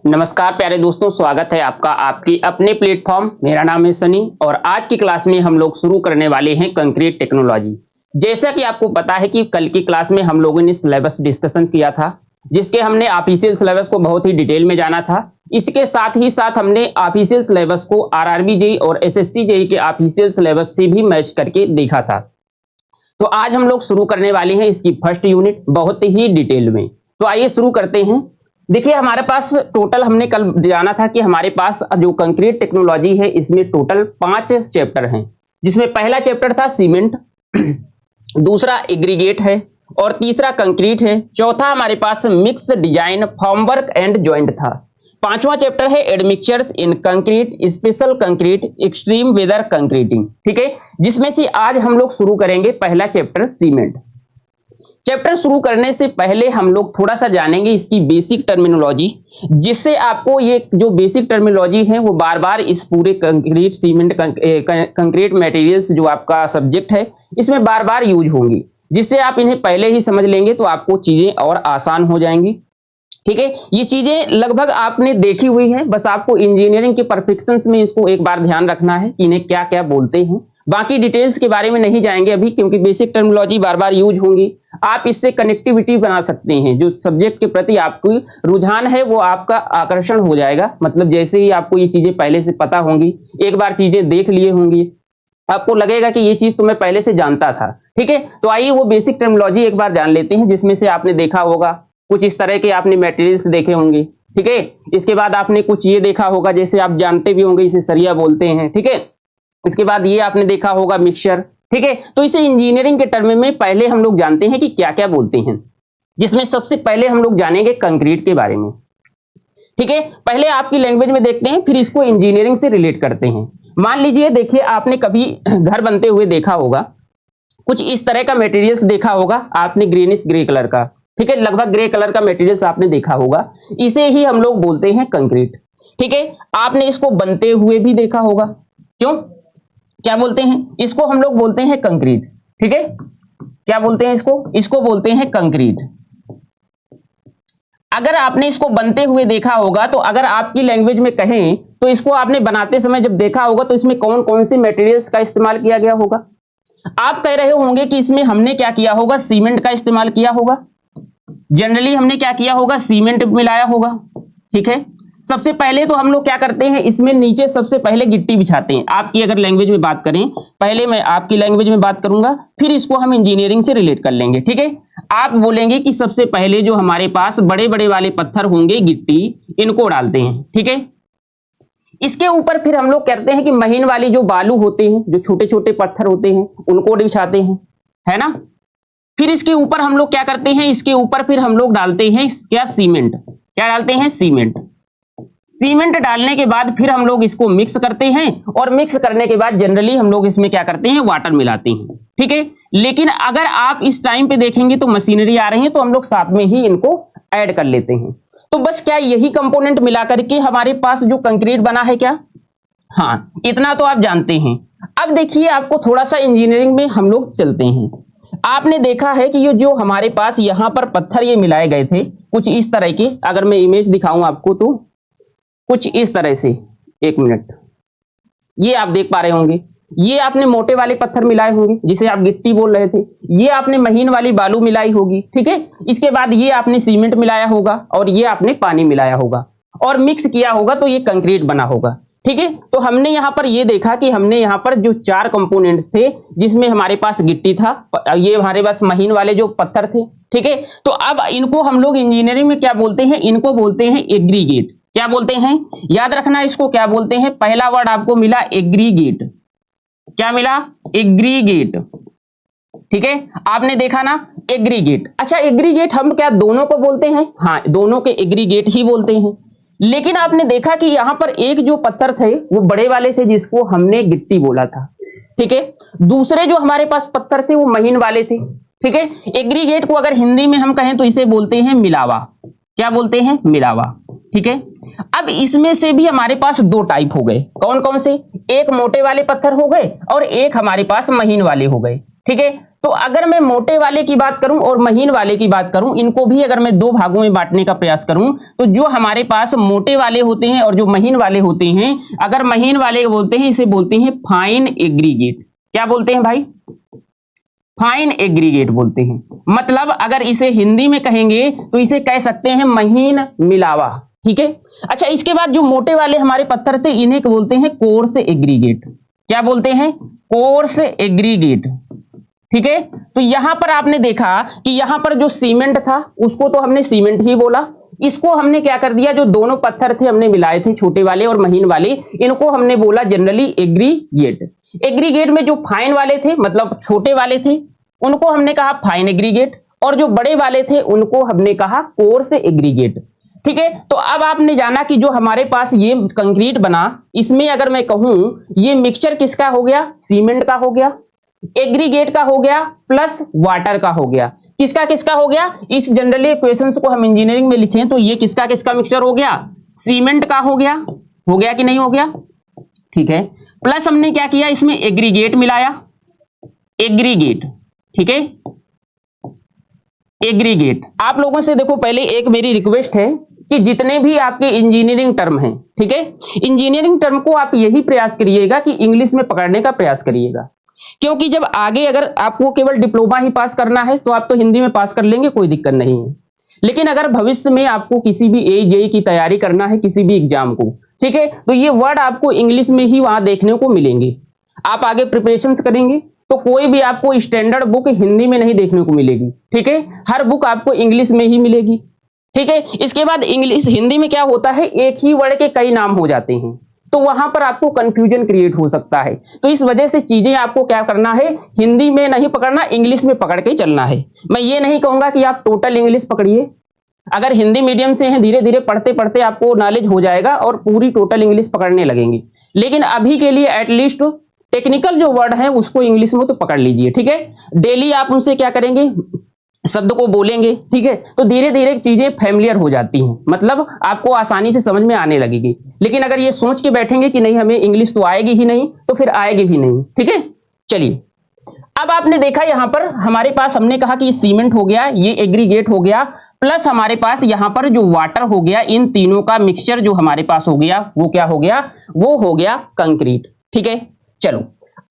नमस्कार प्यारे दोस्तों, स्वागत है आपका आपकी अपने प्लेटफॉर्म। मेरा नाम है सनी और आज की क्लास में हम लोग शुरू करने वाले हैं कंक्रीट टेक्नोलॉजी। जैसा कि आपको पता है कि कल की क्लास में हम लोगों ने सिलेबस डिस्कशन किया था, जिसके हमने ऑफिशियल सिलेबस को बहुत ही डिटेल में जाना था। इसके साथ ही साथ हमने ऑफिशियल सिलेबस को आरआरबी जेईई और एसएससी जेईई के ऑफिशियल सिलेबस से भी मैच करके देखा था। तो आज हम लोग शुरू करने वाले हैं इसकी फर्स्ट यूनिट बहुत ही डिटेल में। तो आइए शुरू करते हैं। देखिए, हमारे पास टोटल हमने कल जाना था कि हमारे पास जो कंक्रीट टेक्नोलॉजी है इसमें टोटल 5 चैप्टर हैं, जिसमें पहला चैप्टर था सीमेंट, दूसरा एग्रीगेट है और तीसरा कंक्रीट है, चौथा हमारे पास mix design formwork and joint था, पांचवा चैप्टर है admixtures in concrete, special concrete, extreme weather concreting. ठीक है, जिसमें से आज हम लोग शुरू करेंगे पहला चैप्टर सीमेंट। चैप्टर शुरू करने से पहले हम लोग थोड़ा सा जानेंगे इसकी बेसिक टर्मिनोलॉजी, जिससे आपको ये जो बेसिक टर्मिनोलॉजी है वो बार बार इस पूरे कंक्रीट सीमेंट कंक्रीट मटेरियल्स जो आपका सब्जेक्ट है इसमें बार बार यूज होंगी, जिससे आप इन्हें पहले ही समझ लेंगे तो आपको चीजें और आसान हो जाएंगी। ठीक है, ये चीजें लगभग आपने देखी हुई है, बस आपको इंजीनियरिंग के परफेक्शंस में इसको एक बार ध्यान रखना है कि इन्हें क्या क्या बोलते हैं। बाकी डिटेल्स के बारे में नहीं जाएंगे अभी, क्योंकि बेसिक टर्मिनोलॉजी बार बार यूज होंगी। आप इससे कनेक्टिविटी बना सकते हैं, जो सब्जेक्ट के प्रति आपको रुझान है वो आपका आकर्षण हो जाएगा। मतलब जैसे ही आपको ये चीजें पहले से पता होंगी, एक बार चीजें देख लिए होंगी, आपको लगेगा कि ये चीज तो मैं पहले से जानता था। ठीक है, तो आइए वो बेसिक टर्मिनोलॉजी एक बार जान लेते हैं, जिसमें से आपने देखा होगा कुछ इस तरह के आपने मटेरियल्स देखे होंगे। ठीक है, इसके बाद आपने कुछ ये देखा होगा, जैसे आप जानते भी होंगे इसे सरिया बोलते हैं। ठीक है, इसके बाद ये आपने देखा होगा मिक्सचर। ठीक है, तो इसे इंजीनियरिंग के टर्म में पहले हम लोग जानते हैं कि क्या क्या बोलते हैं, जिसमें सबसे पहले हम लोग जानेंगे कंक्रीट के बारे में। ठीक है, पहले आपकी लैंग्वेज में देखते हैं, फिर इसको इंजीनियरिंग से रिलेट करते हैं। मान लीजिए, देखिए आपने कभी घर बनते हुए देखा होगा, कुछ इस तरह का मटेरियल्स देखा होगा आपने, ग्रीनिश ग्रे कलर का। ठीक है, लगभग ग्रे कलर का मटेरियल्स आपने देखा होगा, इसे ही हम लोग बोलते हैं कंक्रीट। ठीक है, आपने इसको बनते हुए भी देखा होगा। क्यों, क्या बोलते हैं इसको? हम लोग बोलते हैं कंक्रीट। ठीक है, क्या बोलते हैं इसको बोलते हैं कंक्रीट। अगर आपने इसको बनते हुए देखा होगा, तो अगर आपकी लैंग्वेज में कहें तो इसको आपने बनाते समय जब देखा होगा तो इसमें कौन कौन से मटेरियल्स का इस्तेमाल किया गया होगा? आप कह रहे होंगे कि इसमें हमने क्या किया होगा, सीमेंट का इस्तेमाल किया होगा। जनरली हमने क्या किया होगा, सीमेंट मिलाया होगा। ठीक है, सबसे पहले तो हम लोग क्या करते हैं, इसमें नीचे सबसे पहले गिट्टी बिछाते हैं। आपकी अगर लैंग्वेज में बात करें, पहले मैं आपकी लैंग्वेज में बात करूंगा, फिर इसको हम इंजीनियरिंग से रिलेट कर लेंगे। ठीक है, आप बोलेंगे कि सबसे पहले जो हमारे पास बड़े बड़े वाले पत्थर होंगे, गिट्टी, इनको डालते हैं। ठीक है, इसके ऊपर फिर हम लोग कहते हैं कि महीन वाली जो बालू होते हैं, जो छोटे छोटे पत्थर होते हैं, उनको बिछाते हैं, है ना। फिर इसके ऊपर हम लोग क्या करते हैं, इसके ऊपर फिर हम लोग डालते हैं क्या, सीमेंट। क्या डालते हैं, सीमेंट। सीमेंट डालने के बाद फिर हम लोग इसको मिक्स करते हैं, और मिक्स करने के बाद जनरली हम लोग इसमें क्या करते हैं, वाटर मिलाते हैं। ठीक है, लेकिन अगर आप इस टाइम पे देखेंगे तो मशीनरी आ रही है, तो हम लोग साथ में ही इनको ऐड कर लेते हैं। तो बस क्या यही कंपोनेंट मिला करके हमारे पास जो कंक्रीट बना है क्या? हाँ, इतना तो आप जानते हैं। अब देखिए, आपको थोड़ा सा इंजीनियरिंग में हम लोग चलते हैं। आपने देखा है कि ये जो हमारे पास यहां पर पत्थर ये मिलाए गए थे, कुछ इस तरह के, अगर मैं इमेज दिखाऊं आपको तो कुछ इस तरह से, एक मिनट, ये आप देख पा रहे होंगे, ये आपने मोटे वाले पत्थर मिलाए होंगे जिसे आप गिट्टी बोल रहे थे, ये आपने महीन वाली बालू मिलाई होगी। ठीक है, इसके बाद ये आपने सीमेंट मिलाया होगा, और ये आपने पानी मिलाया होगा और मिक्स किया होगा, तो ये कंक्रीट बना होगा। ठीक है, तो हमने यहां पर ये देखा कि हमने यहां पर जो 4 कंपोनेंट्स थे, जिसमें हमारे पास गिट्टी था, ये हमारे पास महीन वाले जो पत्थर थे। ठीक है, तो अब इनको हम लोग इंजीनियरिंग में क्या बोलते हैं, इनको बोलते हैं एग्रीगेट। क्या बोलते हैं, याद रखना इसको क्या बोलते हैं। पहला वर्ड आपको मिला एग्रीगेट। क्या मिला, एग्रीगेट। ठीक है, आपने देखा ना, एग्रीगेट। अच्छा, एग्रीगेट हम क्या दोनों को बोलते हैं? हाँ, दोनों के एग्रीगेट ही बोलते हैं। लेकिन आपने देखा कि यहां पर एक जो पत्थर थे वो बड़े वाले थे, जिसको हमने गिट्टी बोला था। ठीक है, दूसरे जो हमारे पास पत्थर थे वो महीन वाले थे। ठीक है, एग्रीगेट को अगर हिंदी में हम कहें तो इसे बोलते हैं मिलावा। क्या बोलते हैं, मिलावा। ठीक है, अब इसमें से भी हमारे पास 2 टाइप हो गए। कौन कौन से? एक मोटे वाले पत्थर हो गए और एक हमारे पास महीन वाले हो गए। ठीक है। तो अगर मैं मोटे वाले की बात करूं और महीन वाले की बात करूं, इनको भी अगर मैं दो भागों में बांटने का प्रयास करूं, तो जो हमारे पास मोटे वाले होते हैं और जो महीन वाले होते हैं, अगर महीन वाले बोलते हैं, इसे बोलते हैं फाइन एग्रीगेट। क्या बोलते हैं भाई? फाइन एग्रीगेट बोलते हैं। मतलब अगर इसे हिंदी में कहेंगे तो इसे कह सकते हैं महीन मिलावा। ठीक है। अच्छा, इसके बाद जो मोटे वाले हमारे पत्थर थे, इन्हें बोलते हैं कोर्स एग्रीगेट। क्या बोलते हैं? Coarse aggregate. ठीक है। तो यहां पर आपने देखा कि यहां पर जो सीमेंट था उसको तो हमने सीमेंट ही बोला, इसको हमने क्या कर दिया, जो दोनों पत्थर थे हमने मिलाए थे, छोटे वाले और महीन वाले, इनको हमने बोला जनरली एग्रीगेट। एग्रीगेट में जो फाइन वाले थे, मतलब छोटे वाले थे, उनको हमने कहा फाइन एग्रीगेट, और जो बड़े वाले थे उनको हमने कहा कोर्स एग्रीगेट। ठीक है। तो अब आपने जाना कि जो हमारे पास ये कंक्रीट बना, इसमें अगर मैं कहूं ये मिक्सचर किसका हो गया? सीमेंट का हो गया, एग्रीगेट का हो गया, प्लस वाटर का हो गया। किसका किसका हो गया? इस जनरली इक्वेशंस को हम इंजीनियरिंग में लिखें तो ये किसका किसका मिक्सचर हो गया? सीमेंट का हो गया। हो गया कि नहीं हो गया? ठीक है। प्लस हमने क्या किया, इसमें एग्रीगेट मिलाया, एग्रीगेट। ठीक है, एग्रीगेट। आप लोगों से देखो पहले एक मेरी रिक्वेस्ट है कि जितने भी आपके इंजीनियरिंग टर्म हैं, ठीक है, इंजीनियरिंग टर्म को आप यही प्रयास करिएगा कि इंग्लिश में पकड़ने का प्रयास करिएगा, क्योंकि जब आगे अगर आपको केवल डिप्लोमा ही पास करना है तो आप तो हिंदी में पास कर लेंगे, कोई दिक्कत नहीं है। लेकिन अगर भविष्य में आपको किसी भी AJE की तैयारी करना है, किसी भी एग्जाम को, ठीक है, तो ये वर्ड आपको इंग्लिश में ही वहां देखने को मिलेंगे। आप आगे प्रिपरेशन करेंगे तो कोई भी आपको स्टैंडर्ड बुक हिंदी में नहीं देखने को मिलेगी। ठीक है, हर बुक आपको इंग्लिश में ही मिलेगी। ठीक है। इसके बाद इंग्लिश हिंदी में क्या होता है, एक ही वर्ड के कई नाम हो जाते हैं, तो वहां पर आपको कंफ्यूजन क्रिएट हो सकता है। तो इस वजह से चीजें आपको क्या करना है, हिंदी में नहीं पकड़ना, इंग्लिश में पकड़ के चलना है। मैं ये नहीं कहूंगा कि आप टोटल इंग्लिश पकड़िए। अगर हिंदी मीडियम से हैं, धीरे धीरे पढ़ते पढ़ते आपको नॉलेज हो जाएगा और पूरी टोटल इंग्लिश पकड़ने लगेंगे। लेकिन अभी के लिए एटलीस्ट टेक्निकल जो वर्ड है उसको इंग्लिश में तो पकड़ लीजिए। ठीक है। डेली आप उनसे क्या करेंगे, शब्द को बोलेंगे। ठीक है। तो धीरे धीरे चीजें फैमिलियर हो जाती हैं, मतलब आपको आसानी से समझ में आने लगेगी। लेकिन अगर ये सोच के बैठेंगे कि नहीं हमें इंग्लिश तो आएगी ही नहीं, तो फिर आएगी भी नहीं। ठीक है। चलिए, अब आपने देखा यहां पर हमारे पास, हमने कहा कि ये सीमेंट हो गया, ये एग्रीगेट हो गया, प्लस हमारे पास यहां पर जो वाटर हो गया, इन तीनों का मिक्सचर जो हमारे पास हो गया वो क्या हो गया, वो हो गया कंक्रीट। ठीक है। चलो,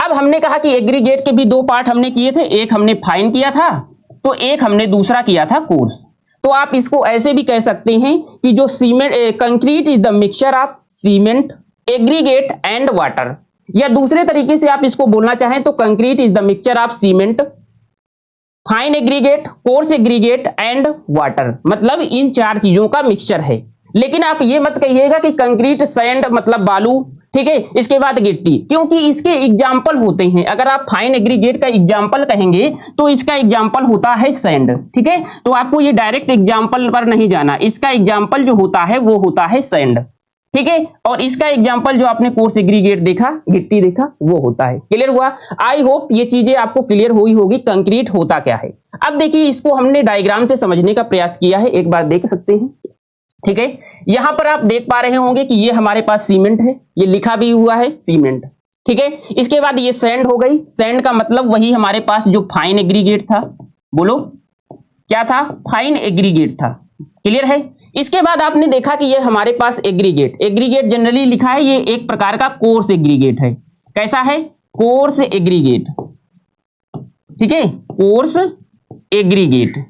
अब हमने कहा कि एग्रीगेट के भी दो पार्ट हमने किए थे, एक हमने फाइन किया था तो एक हमने दूसरा किया था कोर्स। तो आप इसको ऐसे भी कह सकते हैं कि जो cement concrete is the mixture of cement, aggregate and water, या दूसरे तरीके से आप इसको बोलना चाहें तो concrete is the mixture of cement, fine aggregate, coarse aggregate and water, मतलब इन चार चीजों का मिक्सचर है। लेकिन आप ये मत कहिएगा कि कंक्रीट सैंड मतलब बालू, ठीक है, इसके बाद गिट्टी, क्योंकि इसके एग्जाम्पल होते हैं। अगर आप फाइन एग्रीगेट का एग्जाम्पल कहेंगे तो इसका एग्जाम्पल होता है सैंड। ठीक है। तो आपको ये डायरेक्ट एग्जाम्पल पर नहीं जाना, इसका एग्जाम्पल जो होता है वो होता है सैंड। ठीक है। और इसका एग्जाम्पल जो आपने कोर्स एग्रीगेट देखा, गिट्टी देखा, वो होता है। क्लियर हुआ? आई होप ये चीजें आपको क्लियर हुई होगी कंक्रीट होता क्या है। अब देखिए, इसको हमने डायग्राम से समझने का प्रयास किया है, एक बार देख सकते हैं। ठीक है। यहां पर आप देख पा रहे होंगे कि ये हमारे पास सीमेंट है, ये लिखा भी हुआ है सीमेंट। ठीक है। इसके बाद ये सैंड हो गई, सैंड का मतलब वही हमारे पास जो फाइन एग्रीगेट था, बोलो क्या था, फाइन एग्रीगेट था। क्लियर है? इसके बाद आपने देखा कि ये हमारे पास एग्रीगेट, एग्रीगेट जनरली लिखा है, ये एक प्रकार का कोर्स एग्रीगेट है। कैसा है? Coarse aggregate. ठीक है, कोर्स एग्रीगेट।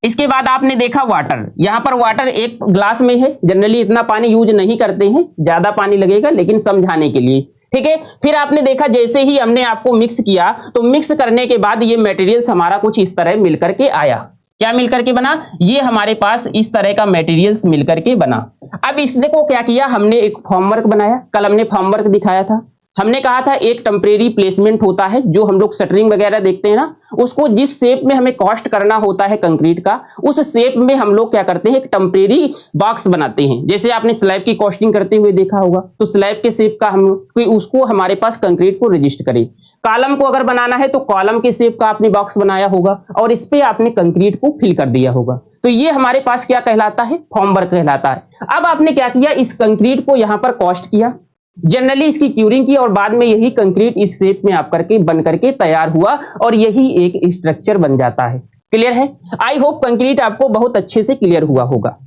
इसके बाद आपने देखा वाटर, यहां पर वाटर एक ग्लास में है, जनरली इतना पानी यूज नहीं करते हैं, ज्यादा पानी लगेगा लेकिन समझाने के लिए। ठीक है। फिर आपने देखा जैसे ही हमने आपको मिक्स किया तो मिक्स करने के बाद ये मटेरियल्स हमारा कुछ इस तरह मिलकर के आया। क्या मिलकर के बना? ये हमारे पास इस तरह का मटेरियल्स मिलकर के बना। अब इसने को क्या किया, हमने एक फॉर्मवर्क बनाया, कल हमने फॉर्मवर्क दिखाया था। हमने कहा था एक टेम्परेरी प्लेसमेंट होता है, जो हम लोग शटरिंग वगैरह देखते हैं ना, उसको जिस शेप में हमें कास्ट करना होता है कंक्रीट का, उस शेप में हम लोग क्या करते हैं, एक टेम्परेरी बॉक्स बनाते हैं। जैसे आपने स्लैब की कास्टिंग करते हुए देखा होगा, तो स्लैब के शेप का हम उसको हमारे पास कंक्रीट को रजिस्ट करें। कॉलम को अगर बनाना है तो कॉलम के शेप का आपने बॉक्स बनाया होगा और इस पे आपने कंक्रीट को फिल कर दिया होगा। तो ये हमारे पास क्या कहलाता है, फॉर्मवर्क कहलाता है। अब आपने क्या किया, इस कंक्रीट को यहां पर कास्ट किया, जनरली इसकी क्यूरिंग की और बाद में यही कंक्रीट इस शेप में आप करके बन करके तैयार हुआ और यही एक स्ट्रक्चर बन जाता है। क्लियर है? आई होप कंक्रीट आपको बहुत अच्छे से क्लियर हुआ होगा।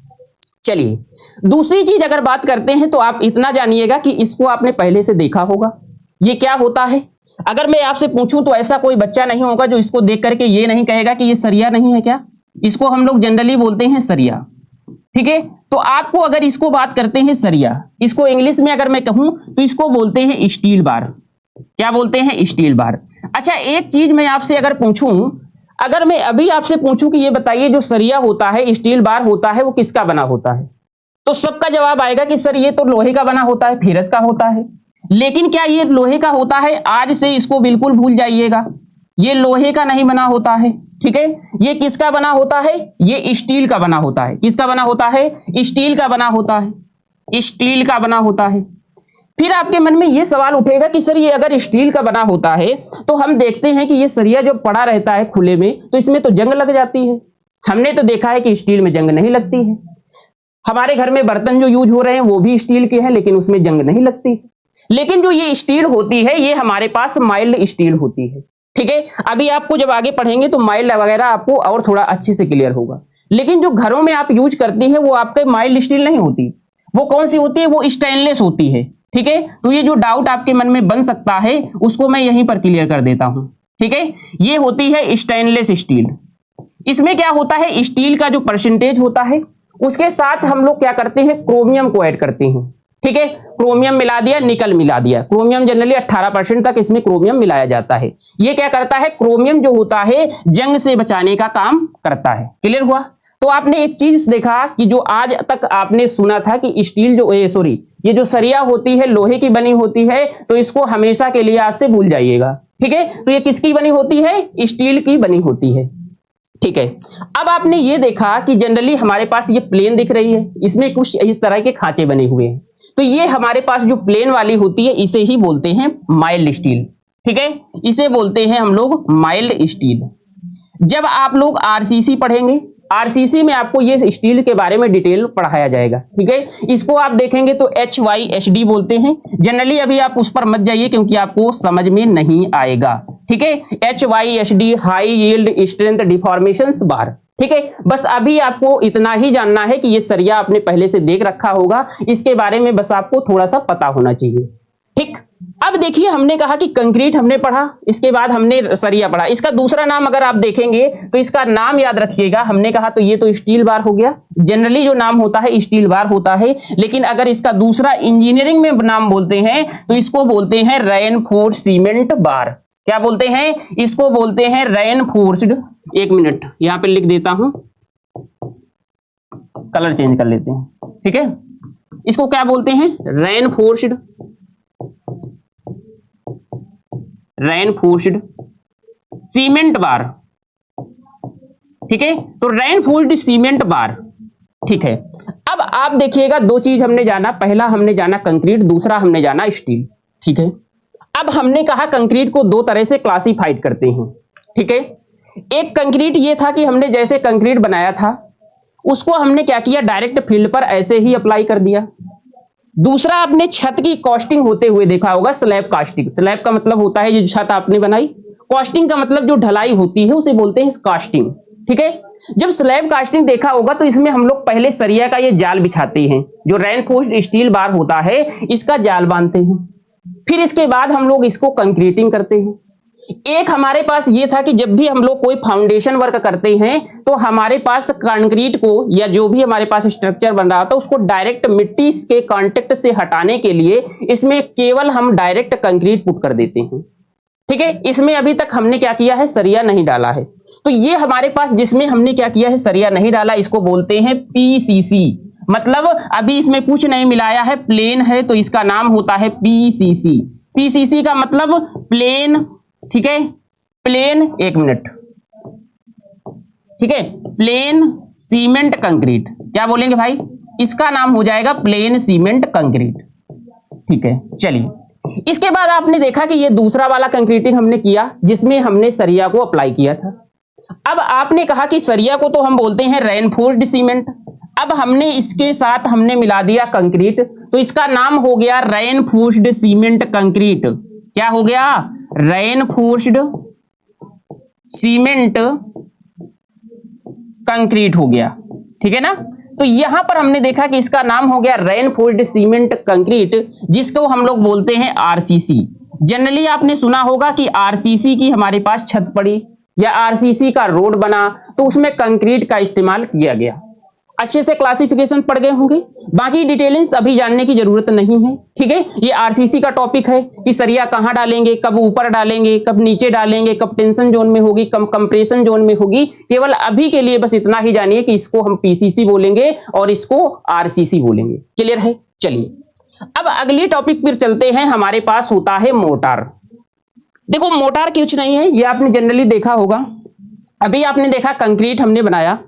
चलिए दूसरी चीज अगर बात करते हैं तो आप इतना जानिएगा कि इसको आपने पहले से देखा होगा। ये क्या होता है? अगर मैं आपसे पूछूं तो ऐसा कोई बच्चा नहीं होगा जो इसको देख करके ये नहीं कहेगा कि ये सरिया नहीं है क्या? इसको हम लोग जनरली बोलते हैं सरिया। ठीक है, तो आपको अगर इसको बात करते हैं सरिया, इसको इंग्लिश में अगर मैं कहूं तो इसको बोलते हैं स्टील बार। क्या बोलते हैं? Steel bar. अच्छा एक चीज मैं आपसे अगर पूछूं, अगर मैं अभी आपसे पूछूं कि ये बताइए जो सरिया होता है, स्टील बार होता है, वो किसका बना होता है? तो सबका जवाब आएगा कि सर ये तो लोहे का बना होता है, फेरस का होता है। लेकिन क्या ये लोहे का होता है? आज से इसको बिल्कुल भूल जाइएगा, ये लोहे का नहीं बना होता है। ठीक है, ये किसका बना होता है? ये स्टील का बना होता है। किसका बना होता है? स्टील का बना होता है। स्टील का बना होता है। फिर आपके मन में ये सवाल उठेगा कि सर ये अगर स्टील का बना होता है तो हम देखते हैं कि ये सरिया जो पड़ा रहता है खुले में तो इसमें तो जंग लग जाती है। हमने तो देखा है कि स्टील में जंग नहीं लगती है। हमारे घर में बर्तन जो यूज हो रहे हैं वो भी स्टील के हैं लेकिन उसमें जंग नहीं लगती। लेकिन जो ये स्टील होती है ये हमारे पास माइल्ड स्टील होती है। ठीक है, अभी आपको जब आगे पढ़ेंगे तो माइल्ड वगैरह आपको और थोड़ा अच्छे से क्लियर होगा। लेकिन जो घरों में आप यूज करते हैं वो आपके माइल्ड स्टील नहीं होती। वो कौन सी होती है? वो स्टेनलेस होती है। ठीक है, तो ये जो डाउट आपके मन में बन सकता है उसको मैं यहीं पर क्लियर कर देता हूं। ठीक है, ये होती है स्टेनलेस स्टील। इसमें क्या होता है? स्टील का जो परसेंटेज होता है उसके साथ हम लोग क्या करते हैं? क्रोमियम को ऐड करते हैं। ठीक है, क्रोमियम मिला दिया, निकल मिला दिया। क्रोमियम जनरली 18% तक इसमें क्रोमियम मिलाया जाता है। ये क्या करता है? क्रोमियम जो होता है जंग से बचाने का काम करता है। क्लियर हुआ? तो आपने एक चीज देखा कि जो आज तक आपने सुना था कि स्टील जो ये जो सरिया होती है लोहे की बनी होती है, तो इसको हमेशा के लिए आज से भूल जाइएगा। ठीक है, तो ये किसकी बनी होती है? स्टील की बनी होती है। ठीक है, अब आपने ये देखा कि जनरली हमारे पास ये प्लेन दिख रही है, इसमें कुछ इस तरह के खांचे बने हुए हैं। तो ये हमारे पास जो प्लेन वाली होती है इसे ही बोलते हैं माइल्ड स्टील। ठीक है, इसे बोलते हैं हम लोग माइल्ड स्टील। जब आप लोग आरसीसी पढ़ेंगे, आरसीसी में आपको ये स्टील के बारे में डिटेल पढ़ाया जाएगा। ठीक है, इसको आप देखेंगे तो HYSD बोलते हैं। जनरली अभी आप उस पर मत जाइए क्योंकि आपको समझ में नहीं आएगा। ठीक है, HYSD high yield strength deformations bar. ठीक है, बस अभी आपको इतना ही जानना है कि ये सरिया आपने पहले से देख रखा होगा, इसके बारे में बस आपको थोड़ा सा पता होना चाहिए। ठीक, अब देखिए हमने कहा कि कंक्रीट हमने पढ़ा, इसके बाद हमने सरिया पढ़ा। इसका दूसरा नाम अगर आप देखेंगे तो इसका नाम याद रखिएगा। हमने कहा तो ये तो स्टील बार हो गया, जनरली जो नाम होता है स्टील बार होता है। लेकिन अगर इसका दूसरा इंजीनियरिंग में नाम बोलते हैं तो इसको बोलते हैं रेनफोर्स्ड सीमेंट बार। क्या बोलते हैं? इसको बोलते हैं रेनफोर्स्ड। एक मिनट यहां पे लिख देता हूं, कलर चेंज कर लेते हैं। ठीक है, इसको क्या बोलते हैं? रेनफोर्स्ड सीमेंट बार। ठीक है, तो रेनफोर्स्ड सीमेंट बार। ठीक है, अब आप देखिएगा दो चीज हमने जाना, पहला हमने जाना कंक्रीट, दूसरा हमने जाना स्टील। ठीक है, अब हमने कहा कंक्रीट को दो तरह से क्लासिफाइड करते हैं। ठीक है, एक कंक्रीट ये था कि हमने जैसे कंक्रीट बनाया था उसको हमने क्या किया? डायरेक्ट फील्ड पर ऐसे ही अप्लाई कर दिया। दूसरा आपने छत की कास्टिंग होते हुए देखा होगा, स्लैब कास्टिंग। स्लैब का मतलब होता है जो छत आपने बनाई, कास्टिंग का मतलब जो ढलाई होती है उसे बोलते हैं कास्टिंग। ठीक है, जब स्लैब कास्टिंग देखा होगा तो इसमें हम लोग पहले सरिया का ये जाल बिछाते हैं, जो रेनफोर्स्ड स्टील बार होता है इसका जाल बांधते हैं। फिर इसके बाद हम लोग इसको कंक्रीटिंग करते हैं। एक हमारे पास ये था कि जब भी हम लोग कोई फाउंडेशन वर्क करते हैं तो हमारे पास कंक्रीट को या जो भी हमारे पास स्ट्रक्चर बन रहा था उसको डायरेक्ट मिट्टी के कांटेक्ट से हटाने के लिए इसमें केवल हम डायरेक्ट कंक्रीट पुट कर देते हैं। ठीक है, इसमें अभी तक हमने क्या किया है? सरिया नहीं डाला है। तो ये हमारे पास जिसमें हमने क्या किया है? सरिया नहीं डाला, इसको बोलते हैं PCC। मतलब अभी इसमें कुछ नहीं मिलाया है, प्लेन है तो इसका नाम होता है PCC। PCC का मतलब प्लेन। ठीक है, प्लेन, एक मिनट, ठीक है, प्लेन सीमेंट कंक्रीट। क्या बोलेंगे भाई? इसका नाम हो जाएगा प्लेन सीमेंट कंक्रीट। ठीक है, चलिए इसके बाद आपने देखा कि ये दूसरा वाला कंक्रीटिंग हमने किया जिसमें हमने सरिया को अप्लाई किया था। अब आपने कहा कि सरिया को तो हम बोलते हैं रेनफोर्स्ड सीमेंट। अब हमने इसके साथ हमने मिला दिया कंक्रीट, तो इसका नाम हो गया रेनफोर्स्ड सीमेंट कंक्रीट। क्या हो गया? रेनफोर्स्ड सीमेंट कंक्रीट हो गया। ठीक है ना? तो यहां पर हमने देखा कि इसका नाम हो गया रेनफोर्स्ड सीमेंट कंक्रीट, जिसको हम लोग बोलते हैं आरसीसी। जनरली आपने सुना होगा कि आरसीसी की हमारे पास छत पड़ी या आरसीसी का रोड बना तो उसमें कंक्रीट का इस्तेमाल किया गया। अच्छे से क्लासिफिकेशन पढ़ गए होंगे, बाकी डिटेलिंग्स अभी जानने की जरूरत नहीं है। ठीक है, ये आरसीसी का टॉपिक है कि सरिया कहां डालेंगे, कब ऊपर डालेंगे, कब नीचे डालेंगे, कब टेंशन जोन में होगी, कब कंप्रेशन जोन में होगी। केवल अभी के लिए बस इतना ही जानिए कि इसको हम पीसीसी बोलेंगे और इसको आरसीसी बोलेंगे। क्लियर है? चलिए अब अगली टॉपिक पर चलते हैं। हमारे पास होता है मोटार। देखो मोटार कुछ नहीं है, ये आपने जनरली देखा होगा। अभी आपने देखा कंक्रीट हमने बनाया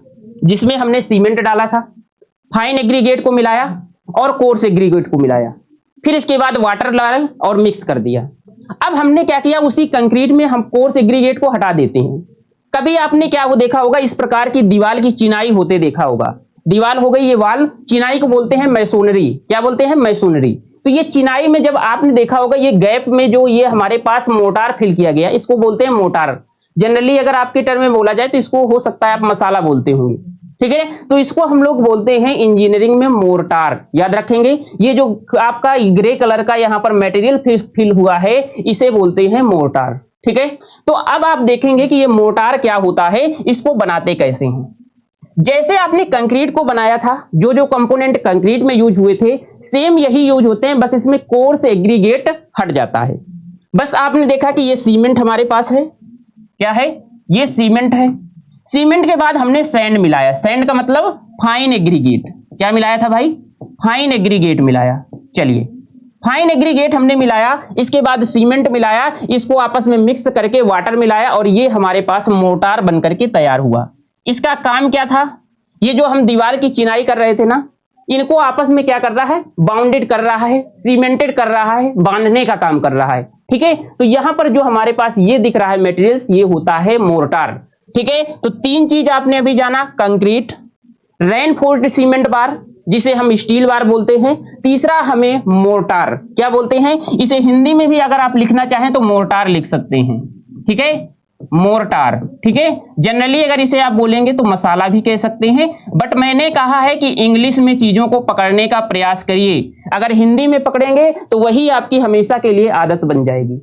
जिसमें हमने सीमेंट डाला था, फाइन एग्रीगेट को मिलाया और कोर्स एग्रीगेट को मिलाया, फिर इसके बाद वाटर डाला और मिक्स कर दिया। अब हमने क्या किया, उसी कंक्रीट में हम कोर्स एग्रीगेट को हटा देते हैं। कभी आपने क्या वो देखा होगा, इस प्रकार की दीवार की चिनाई होते देखा होगा। दीवार हो गई ये वाल, चिनाई को बोलते हैं मैसोनरी। क्या बोलते हैं? मैसोनरी। तो ये चिनाई में जब आपने देखा होगा ये गैप में जो ये हमारे पास मोटार फिल किया गया, इसको बोलते हैं मोटार। जनरली अगर आपके टर्म में बोला जाए तो इसको हो सकता है आप मसाला बोलते होंगे। ठीक है, तो इसको हम लोग बोलते हैं इंजीनियरिंग में मोर्टार। याद रखेंगे, ये जो आपका ग्रे कलर का यहाँ पर मटेरियल फिल हुआ है इसे बोलते हैं मोर्टार। ठीक है, तो अब आप देखेंगे कि ये मोर्टार क्या होता है, इसको बनाते कैसे हैं। जैसे आपने कंक्रीट को बनाया था, जो जो कंपोनेंट कंक्रीट में यूज हुए थे सेम यही यूज होते हैं, बस इसमें कोर्स एग्रीगेट हट जाता है। बस आपने देखा कि ये सीमेंट हमारे पास है। क्या है? ये सीमेंट है। सीमेंट के बाद हमने सैंड मिलाया। सैंड का मतलब फाइन एग्रीगेट। क्या मिलाया था भाई? फाइन एग्रीगेट मिलाया। चलिए फाइन एग्रीगेट हमने मिलाया, इसके बाद सीमेंट मिलाया, इसको आपस में मिक्स करके वाटर मिलाया और ये हमारे पास मोटार बनकर के तैयार हुआ। इसका काम क्या था? ये जो हम दीवार की चिनाई कर रहे थे ना, इनको आपस में क्या कर रहा है? बाउंडेड कर रहा है, सीमेंटेड कर रहा है, बांधने का काम कर रहा है। ठीक है, तो यहां पर जो हमारे पास ये दिख रहा है मटेरियल्स, ये होता है मोर्टार। ठीक है, तो तीन चीज आपने अभी जाना, कंक्रीट, रेनफोर्स्ड सीमेंट बार जिसे हम स्टील बार बोलते हैं, तीसरा हमें मोर्टार क्या बोलते हैं। इसे हिंदी में भी अगर आप लिखना चाहें तो मोर्टार लिख सकते हैं। ठीक है, मोर्टार। ठीक है, जनरली अगर इसे आप बोलेंगे तो मसाला भी कह सकते हैं, बट मैंने कहा है कि इंग्लिश में चीजों को पकड़ने का प्रयास करिए। अगर हिंदी में पकड़ेंगे तो वही आपकी हमेशा के लिए आदत बन जाएगी।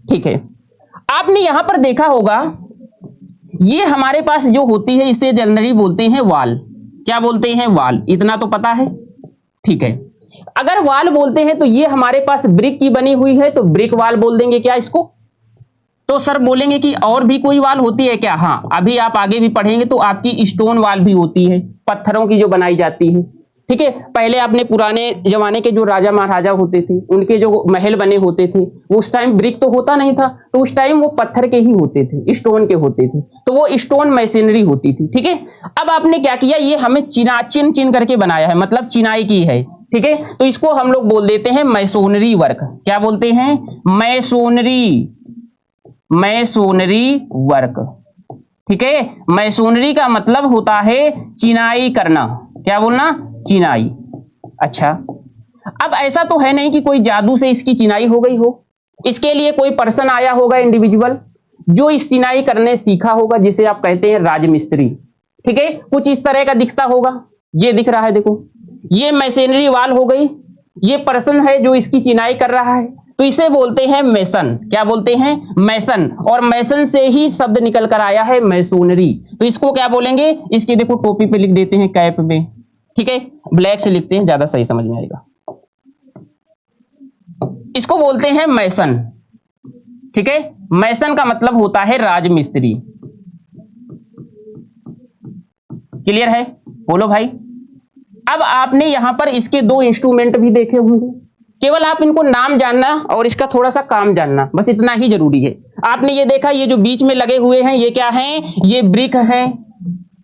ठीक है, आपने यहां पर देखा होगा ये हमारे पास जो होती है इसे जनरली बोलते हैं वाल। क्या बोलते हैं? वाल। इतना तो पता है। ठीक है, अगर वाल बोलते हैं तो ये हमारे पास ब्रिक की बनी हुई है तो ब्रिक वाल बोल देंगे क्या इसको? तो सर बोलेंगे कि और भी कोई वाल होती है क्या? हाँ, अभी आप आगे भी पढ़ेंगे तो आपकी स्टोन वाल भी होती है, पत्थरों की जो बनाई जाती है। ठीक है, पहले आपने पुराने जमाने के जो राजा महाराजा होते थे उनके जो महल बने होते थे उस टाइम ब्रिक तो होता नहीं था, तो उस टाइम वो पत्थर के ही होते थे, स्टोन के होते थे, तो वो स्टोन मशीनरी होती थी। ठीक है, अब आपने क्या किया, ये हमें चिन चिन करके बनाया है, मतलब चिनाई की है। ठीक है, तो इसको हम लोग बोल देते हैं मैसोनरी वर्क। क्या बोलते हैं? Masonry, masonry work. ठीक है, मैसोनरी का मतलब होता है चिनाई करना। क्या बोलना? चिनाई। अच्छा, अब ऐसा तो है नहीं कि कोई जादू से इसकी चिनाई हो गई हो। इसके लिए कोई पर्सन आया होगा, इंडिविजुअल, जो इस चिनाई करने सीखा होगा, जिसे आप कहते हैं राजमिस्त्री। ठीक है, कुछ इस तरह का दिखता होगा। ये दिख रहा है, देखो, ये मशीनरी वाल हो गई। ये पर्सन है जो इसकी चिनाई कर रहा है, तो इसे बोलते हैं मेसन। क्या बोलते हैं? मेसन। और मेसन से ही शब्द निकल कर आया है मैसोनरी। तो इसको क्या बोलेंगे? इसकी देखो टोपी पे लिख देते हैं, कैप में। ठीक है, ब्लैक से लिखते हैं, ज्यादा सही समझ में आएगा। इसको बोलते हैं मेसन। ठीक है, मेसन का मतलब होता है राजमिस्त्री। क्लियर है? बोलो भाई। अब आपने यहां पर इसके दो इंस्ट्रूमेंट भी देखे होंगे, केवल आप इनको नाम जानना और इसका थोड़ा सा काम जानना, बस इतना ही जरूरी है। आपने ये देखा, ये जो बीच में लगे हुए हैं ये क्या हैं? ये ब्रिक हैं।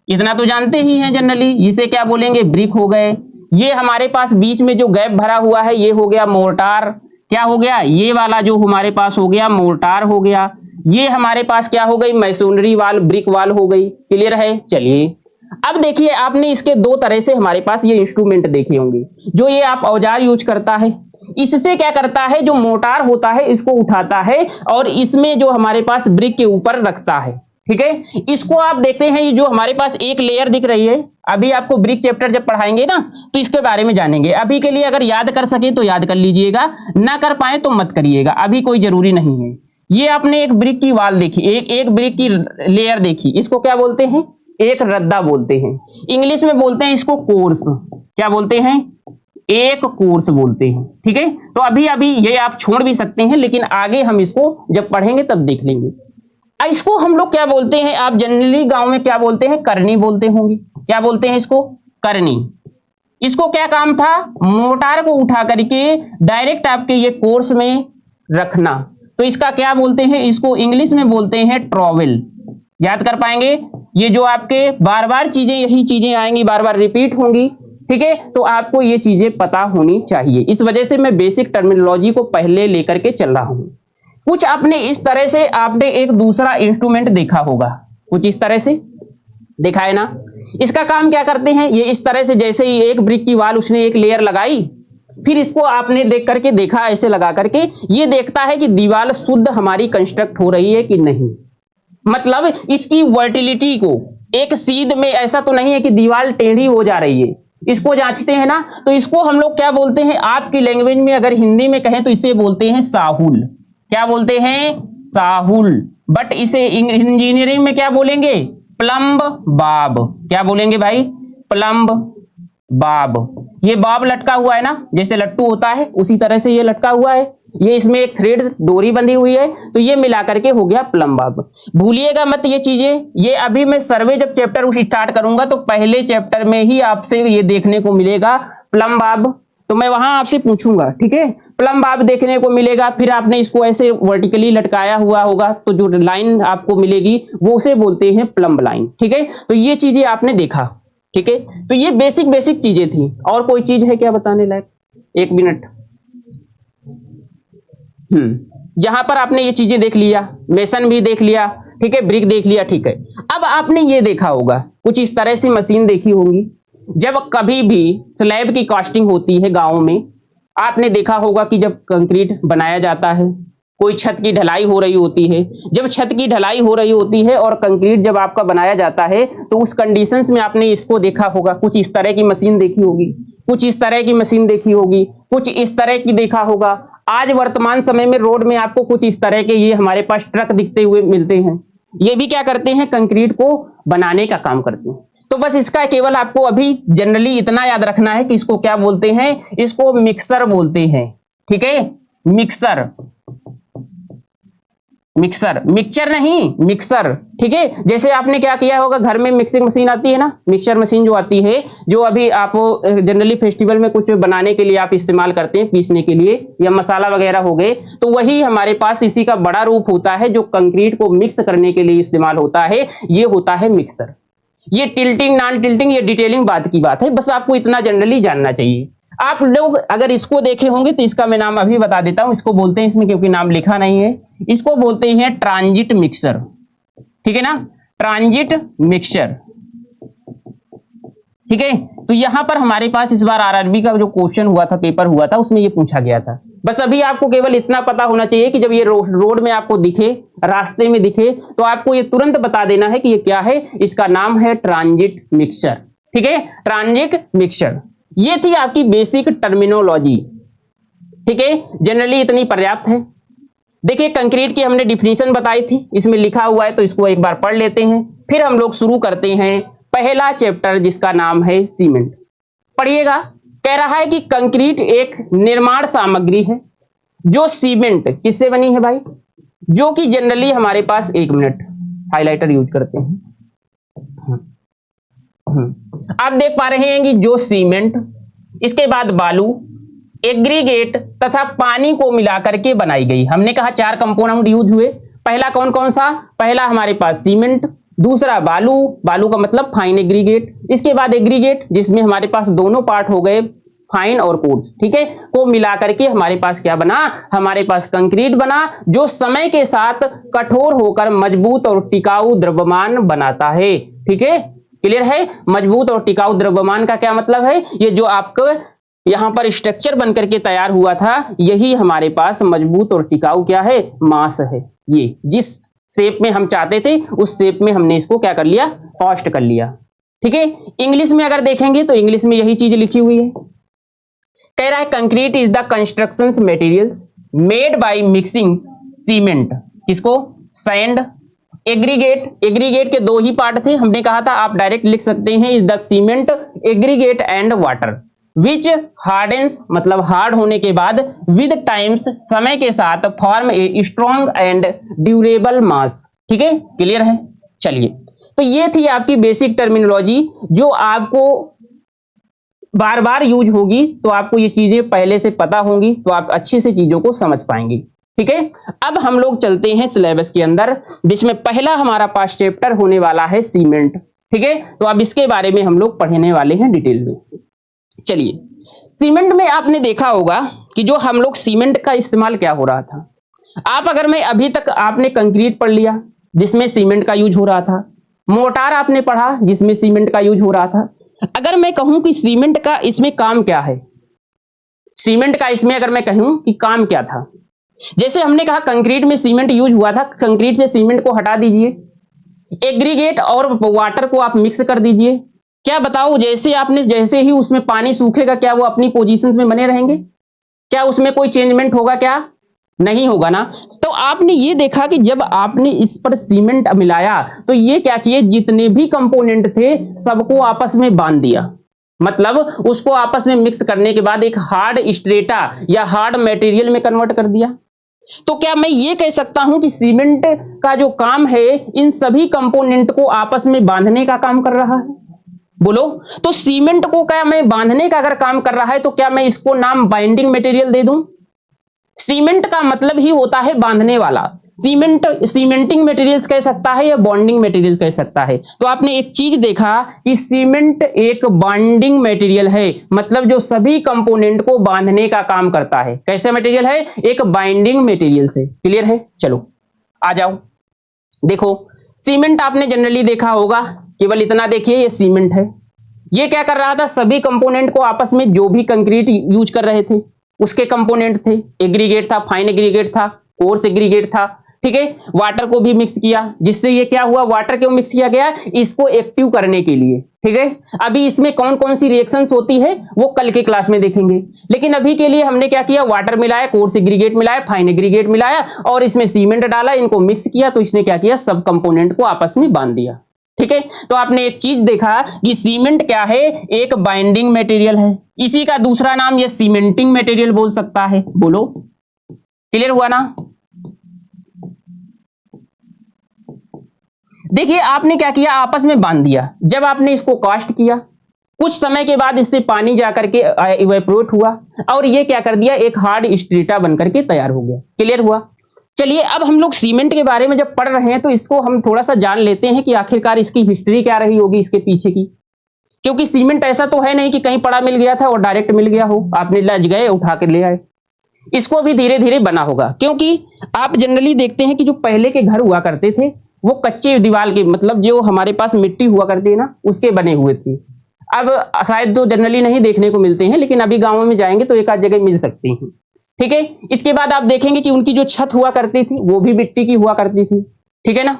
इतना तो जानते ही हैं जनरली, इसे क्या बोलेंगे? ब्रिक हो गए। ये हमारे पास बीच में जो गैप भरा हुआ है ये हो गया मोर्टार। क्या हो गया? ये वाला जो हमारे पास हो गया मोर्टार हो गया। ये हमारे पास क्या हो गई? मैसोनरी वाल, ब्रिक वाल हो गई। क्लियर है? चलिए अब देखिए आपने इसके दो तरह से हमारे पास ये इंस्ट्रूमेंट देखे होंगे, जो ये आप औजार यूज करता है, इससे क्या करता है, जो मोटार होता है इसको उठाता है और इसमें जो हमारे पास ब्रिक के ऊपर रखता है। ठीक है, इसको आप देखते हैं, ये जो हमारे पास एक लेयर दिख रही है, अभी आपको ब्रिक चैप्टर जब पढ़ाएंगे ना तो इसके बारे में जानेंगे। अभी के लिए अगर याद कर सके तो याद कर लीजिएगा, ना कर पाए तो मत करिएगा, अभी कोई जरूरी नहीं है। ये आपने एक ब्रिक की वाल देखी, एक ब्रिक की लेयर देखी, इसको क्या बोलते हैं, एक रद्दा बोलते हैं। इंग्लिश में बोलते हैं इसको कोर्स, क्या बोलते हैं, एक कोर्स बोलते हैं। ठीक है, तो अभी ये आप छोड़ भी सकते हैं, लेकिन आगे हम इसको जब पढ़ेंगे तब देख लेंगे। इसको हम लोग क्या बोलते हैं, आप जनरली गांव में क्या बोलते हैं, करनी बोलते होंगे। क्या बोलते हैं इसको, करनी। इसको क्या काम था, मोटार को उठा करके डायरेक्ट आपके ये कोर्स में रखना, तो इसका क्या बोलते हैं, इसको इंग्लिश में बोलते हैं ट्रॉवेल। याद कर पाएंगे, ये जो आपके बार बार चीजें, यही चीजें आएंगी, बार बार रिपीट होंगी। ठीक है, तो आपको ये चीजें पता होनी चाहिए, इस वजह से मैं बेसिक टर्मिनोलॉजी को पहले लेकर के चल रहा हूं। कुछ आपने इस तरह से आपने एक दूसरा इंस्ट्रूमेंट देखा होगा, कुछ इस तरह से देखा है ना। इसका काम क्या करते हैं, ये इस तरह से, जैसे ही एक ब्रिक की वाल उसने एक लेयर लगाई, फिर इसको आपने देख करके देखा, ऐसे लगा करके ये देखता है कि दीवार शुद्ध हमारी कंस्ट्रक्ट हो रही है कि नहीं, मतलब इसकी वर्टिलिटी को, एक सीध में ऐसा तो नहीं है कि दीवार टेढ़ी हो जा रही है, इसको जांचते हैं ना। तो इसको हम लोग क्या बोलते हैं, आपकी लैंग्वेज में अगर हिंदी में कहें तो इसे बोलते हैं साहुल। क्या बोलते हैं, साहुल। बट इसे इंजीनियरिंग में क्या बोलेंगे, प्लम्ब बाब। क्या बोलेंगे भाई, प्लम्ब बाब। ये बाब लटका हुआ है ना, जैसे लट्टू होता है उसी तरह से ये लटका हुआ है, ये इसमें एक थ्रेड डोरी बंधी हुई है, तो ये मिला करके हो गया प्लम्ब बाब। भूलिएगा मत ये चीजें, ये अभी मैं सर्वे जब चैप्टर स्टार्ट करूंगा तो पहले चैप्टर में ही आपसे ये देखने को मिलेगा प्लम्ब बाब, तो मैं वहां आपसे पूछूंगा। ठीक है, प्लम्ब बाब देखने को मिलेगा, फिर आपने इसको ऐसे वर्टिकली लटकाया हुआ होगा तो जो लाइन आपको मिलेगी वो उसे बोलते हैं प्लम्ब लाइन। ठीक है, तो ये चीजें आपने देखा। ठीक है, तो ये बेसिक चीजें थी। और कोई चीज है क्या बताने लायक, एक मिनट। यहां पर आपने ये चीजें देख लिया, मेसन भी देख लिया, ठीक है, ब्रिक देख लिया। ठीक है, अब आपने ये देखा होगा, कुछ इस तरह से मशीन देखी होगी। जब कभी भी स्लैब की कास्टिंग होती है गांव में, आपने देखा होगा कि जब कंक्रीट बनाया जाता है, कोई छत की ढलाई हो रही होती है, जब छत की ढलाई हो रही होती है और कंक्रीट जब आपका बनाया जाता है, तो उस कंडीशंस में आपने इसको देखा होगा, कुछ इस तरह की मशीन देखी होगी, कुछ इस तरह की मशीन देखी होगी, कुछ इस तरह की देखा होगा। आज वर्तमान समय में रोड में आपको कुछ इस तरह के ये हमारे पास ट्रक दिखते हुए मिलते हैं, ये भी क्या करते हैं, कंक्रीट को बनाने का काम करते हैं। तो बस इसका केवल आपको अभी जनरली इतना याद रखना है कि इसको क्या बोलते हैं, इसको मिक्सर बोलते हैं। ठीक है, मिक्सर, मिक्सर, मिक्सचर नहीं, मिक्सर। ठीक है, जैसे आपने क्या किया होगा, घर में मिक्सिंग मशीन आती है ना, मिक्सचर मशीन जो आती है, जो अभी आप जनरली फेस्टिवल में कुछ बनाने के लिए आप इस्तेमाल करते हैं, पीसने के लिए, या मसाला वगैरह हो गए, तो वही हमारे पास इसी का बड़ा रूप होता है जो कंक्रीट को मिक्स करने के लिए इस्तेमाल होता है, ये होता है मिक्सर। ये टिल्टिंग नॉन टिल्टिंग ये डिटेलिंग बात की बात है, बस आपको इतना जनरली जानना चाहिए। आप लोग अगर इसको देखे होंगे तो इसका मैं नाम अभी बता देता हूं, इसको बोलते हैं, इसमें क्योंकि नाम लिखा नहीं है, इसको बोलते हैं ट्रांजिट मिक्सर। ठीक है ना, ट्रांजिट मिक्सर। ठीक है, तो यहां पर हमारे पास इस बार आरआरबी का जो क्वेश्चन हुआ था, पेपर हुआ था, उसमें ये पूछा गया था। बस अभी आपको केवल इतना पता होना चाहिए कि जब ये रोड में आपको दिखे, रास्ते में दिखे, तो आपको ये तुरंत बता देना है कि ये क्या है, इसका नाम है ट्रांजिट मिक्सर। ठीक है, ट्रांजिट मिक्सर। ये थी आपकी बेसिक टर्मिनोलॉजी। ठीक है, जनरली इतनी पर्याप्त है। देखिए, कंक्रीट की हमने डिफिनीशन बताई थी, इसमें लिखा हुआ है, तो इसको एक बार पढ़ लेते हैं, फिर हम लोग शुरू करते हैं पहला चैप्टर जिसका नाम है सीमेंट। पढ़िएगा, कह रहा है कि कंक्रीट एक निर्माण सामग्री है जो सीमेंट किससे बनी है भाई, जो कि जनरली हमारे पास, एक मिनट हाइलाइटर यूज करते हैं। आप देख पा रहे हैं कि जो सीमेंट, इसके बाद बालू, एग्रीगेट तथा पानी को मिलाकर के बनाई गई। हमने कहा 4 कंपोनेंट यूज हुए। पहला कौन कौन सा, पहला हमारे पास सीमेंट, दूसरा बालू, बालू का मतलब फाइन एग्रीगेट, इसके बाद एग्रीगेट जिसमें हमारे पास दोनों पार्ट हो गए, फाइन और कोर्स। ठीक है, को मिलाकर के हमारे पास क्या बना, हमारे पास कंक्रीट बना, जो समय के साथ कठोर होकर मजबूत और टिकाऊ द्रव्यमान बनाता है। ठीक है, क्लियर है? मजबूत और टिकाऊ द्रव्यमान का क्या मतलब है? ये जो आपको यहां पर स्ट्रक्चर बन करके तैयार हुआ था, यही हमारे पास मजबूत और टिकाऊ क्या है? मास है। ये जिस शेप में हम चाहते थे उस शेप में हमने इसको क्या कर लिया? कास्ट कर लिया। ठीक है। इंग्लिश में अगर देखेंगे तो इंग्लिश में यही चीज लिखी हुई है। कह रहा है concrete is the construction materials made by mixing cement, किसको? Sand, aggregate. एग्रीगेट के दो ही पार्ट थे, हमने कहा था आप डायरेक्ट लिख सकते हैं is the cement aggregate and water which hardens, मतलब हार्ड होने के बाद विद टाइम्स, समय के साथ form a strong and durable mass. ठीक है, क्लियर है? चलिए, तो ये थी आपकी बेसिक टर्मिनोलॉजी जो आपको बार बार यूज होगी, तो आपको ये चीजें पहले से पता होंगी, तो आप अच्छे से चीजों को समझ पाएंगे। ठीक है, अब हम लोग चलते हैं सिलेबस के अंदर, जिसमें पहला हमारा पास चैप्टर होने वाला है सीमेंट। ठीक है, तो अब इसके बारे में हम लोग पढ़ने वाले हैं डिटेल में। चलिए, सीमेंट में आपने देखा होगा कि जो हम लोग सीमेंट का इस्तेमाल क्या हो रहा था। आप अगर मैं अभी तक आपने कंक्रीट पढ़ लिया जिसमें सीमेंट का यूज हो रहा था, मोटार आपने पढ़ा जिसमें सीमेंट का यूज हो रहा था। अगर मैं कहूं कि सीमेंट का इसमें काम क्या है, सीमेंट का इसमें अगर मैं कहूं कि काम क्या था, जैसे हमने कहा कंक्रीट में सीमेंट यूज हुआ था, कंक्रीट से सीमेंट को हटा दीजिए, एग्रीगेट और वाटर को आप मिक्स कर दीजिए, क्या बताओ, जैसे ही उसमें पानी सूखेगा क्या वो अपनी पोजीशंस में बने रहेंगे? क्या उसमें कोई चेंजमेंट होगा? क्या नहीं होगा ना। तो आपने ये देखा कि जब आपने इस पर सीमेंट मिलाया तो ये क्या किए, जितने भी कंपोनेंट थे सबको आपस में बांध दिया, मतलब उसको आपस में मिक्स करने के बाद एक हार्ड स्ट्रेटा या हार्ड मटेरियल में कन्वर्ट कर दिया। तो क्या मैं ये कह सकता हूं कि सीमेंट का जो काम है इन सभी कंपोनेंट को आपस में बांधने का काम कर रहा है? बोलो, तो सीमेंट को क्या मैं बांधने का अगर काम कर रहा है तो क्या मैं इसको नाम बाइंडिंग मटेरियल दे दूं? सीमेंट का मतलब ही होता है बांधने वाला। सीमेंटिंग मटेरियल्स कह सकता है या बॉन्डिंग मटेरियल कह सकता है। तो आपने एक चीज देखा कि सीमेंट एक बॉन्डिंग मटेरियल है, मतलब जो सभी कंपोनेंट को बांधने का काम करता है। कैसे मटेरियल है? एक बाइंडिंग मटेरियल से। क्लियर है? चलो आ जाओ, देखो सीमेंट आपने जनरली देखा होगा, केवल इतना देखिए ये सीमेंट है। ये क्या कर रहा था, सभी कंपोनेंट को आपस में, जो भी कंक्रीट यूज कर रहे थे उसके कंपोनेंट थे, एग्रीगेट था, फाइन एग्रीगेट था, कोर्स एग्रीगेट था। ठीक है, वाटर को भी मिक्स किया, जिससे ये क्या हुआ, वाटर क्यों मिक्स किया गया? इसको एक्टिव करने के लिए। ठीक है, अभी इसमें कौन कौन सी रिएक्शंस होती है वो कल के क्लास में देखेंगे, लेकिन अभी के लिए हमने क्या किया, वाटर मिलाया, कोर्स एग्रीगेट मिलाया, फाइन एग्रीगेट मिलाया और इसमें सीमेंट डाला, इनको मिक्स किया, तो इसने क्या किया, सब कंपोनेंट को आपस में बांध दिया। ठीक है, तो आपने एक चीज देखा कि सीमेंट क्या है, एक बाइंडिंग मटेरियल है। इसी का दूसरा नाम ये सीमेंटिंग मटेरियल बोल सकता है। बोलो, क्लियर हुआ ना? देखिए आपने क्या किया, आपस में बांध दिया। जब आपने इसको कास्ट किया, कुछ समय के बाद इससे पानी जाकर के इवेपोरेट हुआ और ये क्या कर दिया, एक हार्ड स्ट्रेटा बनकर के तैयार हो गया। क्लियर हुआ? चलिए, अब हम लोग सीमेंट के बारे में जब पढ़ रहे हैं तो इसको हम थोड़ा सा जान लेते हैं कि आखिरकार इसकी हिस्ट्री क्या रही होगी इसके पीछे की। क्योंकि सीमेंट ऐसा तो है नहीं कि कहीं पड़ा मिल गया था और डायरेक्ट मिल गया हो, आपने लज गए उठा के ले आए। इसको भी धीरे धीरे बना होगा, क्योंकि आप जनरली देखते हैं कि जो पहले के घर हुआ करते थे वो कच्चे दीवार के, मतलब जो हमारे पास मिट्टी हुआ करती है ना, उसके बने हुए थे। अब शायद तो जनरली नहीं देखने को मिलते हैं, लेकिन अभी गाँवों में जाएंगे तो एक आध जगह मिल सकती हैं। ठीक है, इसके बाद आप देखेंगे कि उनकी जो छत हुआ करती थी वो भी मिट्टी की हुआ करती थी। ठीक है ना?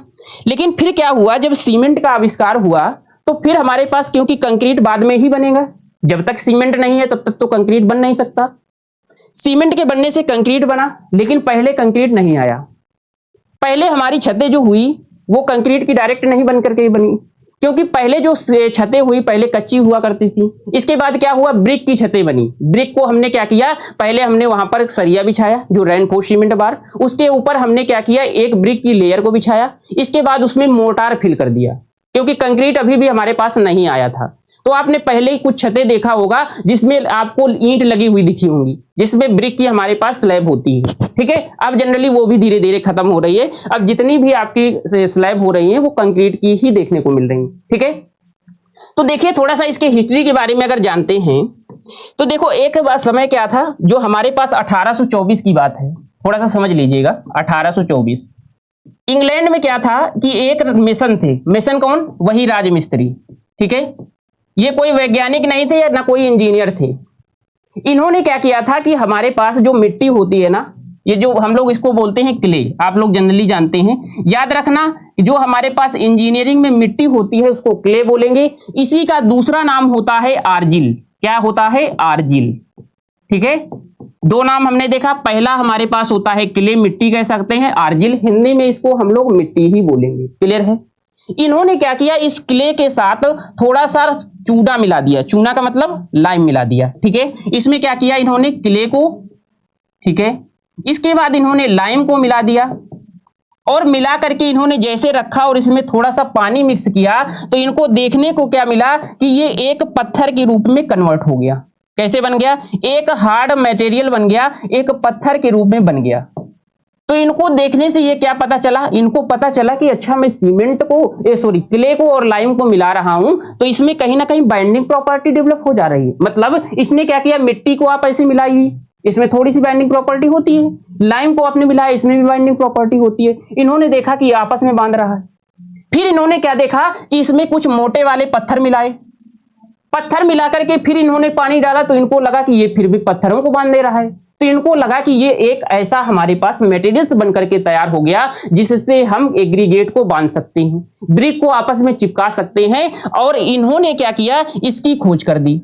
लेकिन फिर क्या हुआ, जब सीमेंट का आविष्कार हुआ तो फिर हमारे पास, क्योंकि कंक्रीट बाद में ही बनेगा, जब तक सीमेंट नहीं है तब तक तो कंक्रीट बन नहीं सकता। सीमेंट के बनने से कंक्रीट बना, लेकिन पहले कंक्रीट नहीं आया। पहले हमारी छतें जो हुई वो कंक्रीट की डायरेक्ट नहीं बन करके बनी, क्योंकि पहले जो छतें हुई पहले कच्ची हुआ करती थी। इसके बाद क्या हुआ, ब्रिक की छतें बनी। ब्रिक को हमने क्या किया, पहले हमने वहां पर सरिया बिछाया जो रेनफोर्स सीमेंट बार, उसके ऊपर हमने क्या किया, एक ब्रिक की लेयर को बिछाया। इसके बाद उसमें मोटार फिल कर दिया, क्योंकि कंक्रीट अभी भी हमारे पास नहीं आया था। तो आपने पहले ही कुछ छतें देखा होगा जिसमें आपको ईंट लगी हुई दिखी होंगी, जिसमें ब्रिक की हमारे पास स्लैब होती है। ठीक है, अब जनरली वो भी धीरे धीरे खत्म हो रही है। अब जितनी भी आपकी स्लैब हो रही है वो कंक्रीट की ही देखने को मिल रही है। ठीक है, तो देखिए थोड़ा सा इसके हिस्ट्री के बारे में अगर जानते हैं तो देखो, एक बात समय क्या था, जो हमारे पास 1824 की बात है, थोड़ा सा समझ लीजिएगा। 1824 इंग्लैंड में क्या था कि एक मेसन थे। मेसन कौन? वही राजमिस्त्री। ठीक है, ये कोई वैज्ञानिक नहीं थे या ना कोई इंजीनियर थे। इन्होंने क्या किया था कि हमारे पास जो मिट्टी होती है ना, ये जो हम लोग इसको बोलते हैं क्ले, आप लोग जनरली जानते हैं, याद रखना जो हमारे पास इंजीनियरिंग में मिट्टी होती है उसको क्ले बोलेंगे। इसी का दूसरा नाम होता है आर्जिल। क्या होता है? आर्जिल। ठीक है, दो नाम हमने देखा, पहला हमारे पास होता है क्ले, मिट्टी कह सकते हैं, आर्जिल हिंदी में इसको हम लोग मिट्टी ही बोलेंगे। क्लियर है? इन्होंने क्या किया, इस क्ले के साथ थोड़ा सा चूना मिला दिया, चूना का मतलब लाइम मिला दिया। ठीक है, इसमें क्या किया इन्होंने, क्ले को, ठीक है, इसके बाद इन्होंने लाइम को मिला दिया और मिला करके इन्होंने जैसे रखा और इसमें थोड़ा सा पानी मिक्स किया तो इनको देखने को क्या मिला कि ये एक पत्थर के रूप में कन्वर्ट हो गया। कैसे बन गया? एक हार्ड मटेरियल बन गया, एक पत्थर के रूप में बन गया। तो इनको देखने से ये क्या पता चला, इनको पता चला कि अच्छा मैं सीमेंट को क्ले को और लाइम को मिला रहा हूं तो इसमें कहीं ना कहीं बाइंडिंग प्रॉपर्टी डेवलप हो जा रही है। मतलब इसने क्या किया, मिट्टी को आप ऐसे मिलाई, इसमें थोड़ी सी बाइंडिंग प्रॉपर्टी होती है, लाइम को आपने मिलाया, इसमें भी बाइंडिंग प्रॉपर्टी होती है। इन्होंने देखा कि आपस में बांध रहा है। फिर इन्होंने क्या देखा कि इसमें कुछ मोटे वाले पत्थर मिलाए, पत्थर मिलाकर के फिर इन्होंने पानी डाला तो इनको लगा कि ये फिर भी पत्थरों को बांध दे रहा है। तो इनको लगा कि ये एक ऐसा हमारे पास मटेरियल्स बनकर के तैयार हो गया जिससे हम एग्रीगेट को बांध सकते हैं, ब्रिक को आपस में चिपका सकते हैं। और इन्होंने क्या किया, इसकी खोज कर दी।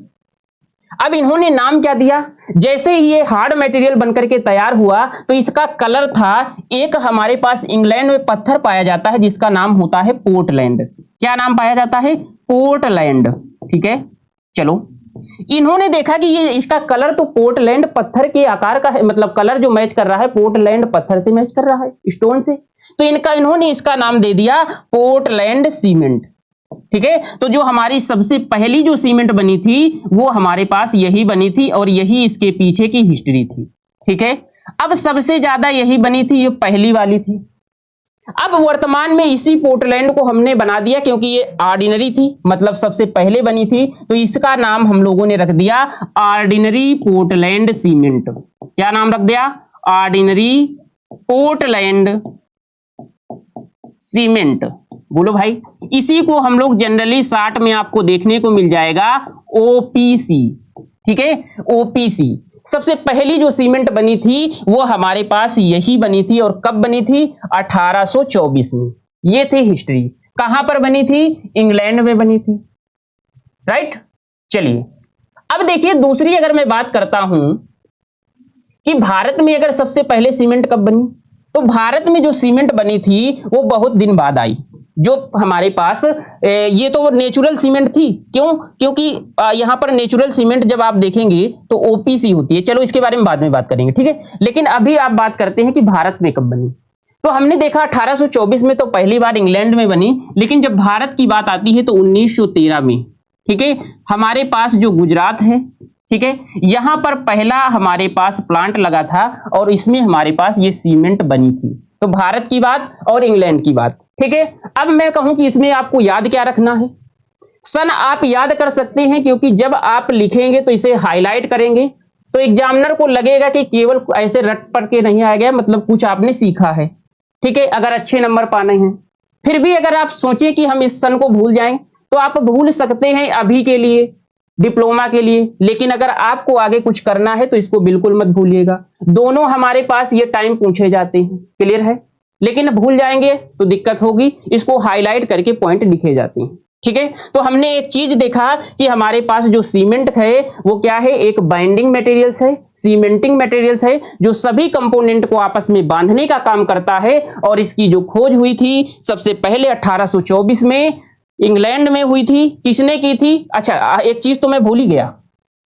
अब इन्होंने नाम क्या दिया, जैसे ही ये हार्ड मटेरियल बनकर के तैयार हुआ तो इसका कलर था, एक हमारे पास इंग्लैंड में पत्थर पाया जाता है जिसका नाम होता है पोर्टलैंड। क्या नाम पाया जाता है? पोर्टलैंड। ठीक है, चलो इन्होंने देखा कि ये इसका कलर तो पोर्टलैंड पत्थर के आकार का है, मतलब कलर जो मैच कर रहा है पोर्टलैंड पत्थर से मैच कर रहा है, स्टोन से। तो इन्होंने इसका नाम दे दिया पोर्टलैंड सीमेंट। ठीक है, तो जो हमारी सबसे पहली जो सीमेंट बनी थी वो हमारे पास यही बनी थी और यही इसके पीछे की हिस्ट्री थी। ठीक है, अब सबसे ज्यादा यही बनी थी, ये पहली वाली थी। अब वर्तमान में इसी पोर्टलैंड को हमने बना दिया क्योंकि ये ऑर्डिनरी थी, मतलब सबसे पहले बनी थी, तो इसका नाम हम लोगों ने रख दिया ऑर्डिनरी पोर्टलैंड सीमेंट। क्या नाम रख दिया? Ordinary Portland cement. बोलो भाई, इसी को हम लोग जनरली शार्ट में आपको देखने को मिल जाएगा ओपीसी। ठीक है, ओपीसी। सबसे पहली जो सीमेंट बनी थी वो हमारे पास यही बनी थी। और कब बनी थी? 1824 में। ये थी हिस्ट्री। कहां पर बनी थी? इंग्लैंड में बनी थी। राइट, चलिए अब देखिए दूसरी अगर मैं बात करता हूं कि भारत में अगर सबसे पहले सीमेंट कब बनी, तो भारत में जो सीमेंट बनी थी वो बहुत दिन बाद आई। जो हमारे पास ये तो नेचुरल सीमेंट थी। क्यों? क्योंकि यहां पर नेचुरल सीमेंट जब आप देखेंगे तो ओपीसी होती है। चलो इसके बारे में बाद में बात करेंगे, ठीक है। लेकिन अभी आप बात करते हैं कि भारत में कब बनी। तो हमने देखा 1824 में तो पहली बार इंग्लैंड में बनी, लेकिन जब भारत की बात आती है तो 1913 में, ठीक है, हमारे पास जो गुजरात है, ठीक है, यहां पर पहला हमारे पास प्लांट लगा था और इसमें हमारे पास ये सीमेंट बनी थी। तो भारत की बात और इंग्लैंड की बात, ठीक है। अब मैं कहूं कि इसमें आपको याद क्या रखना है, सन आप याद कर सकते हैं, क्योंकि जब आप लिखेंगे तो इसे हाईलाइट करेंगे तो एग्जामिनर को लगेगा कि केवल ऐसे रट पट के नहीं आ गया, मतलब कुछ आपने सीखा है, ठीक है, अगर अच्छे नंबर पाने हैं। फिर भी अगर आप सोचें कि हम इस सन को भूल जाएं तो आप भूल सकते हैं अभी के लिए, डिप्लोमा के लिए, लेकिन अगर आपको आगे कुछ करना है तो इसको बिल्कुल मत भूलिएगा। दोनों हमारे पास ये टाइम पूछे जाते हैं, क्लियर है। लेकिन भूल जाएंगे तो दिक्कत होगी, इसको हाईलाइट करके पॉइंट लिखे जाते हैं, ठीक है। तो हमने एक चीज देखा कि हमारे पास जो सीमेंट है वो क्या है, एक बाइंडिंग मटेरियल्स है, सीमेंटिंग मटेरियल्स है, जो सभी कंपोनेंट को आपस में बांधने का काम करता है। और इसकी जो खोज हुई थी सबसे पहले 1824 में इंग्लैंड में हुई थी। किसने की थी? अच्छा, एक चीज तो मैं भूल ही गया,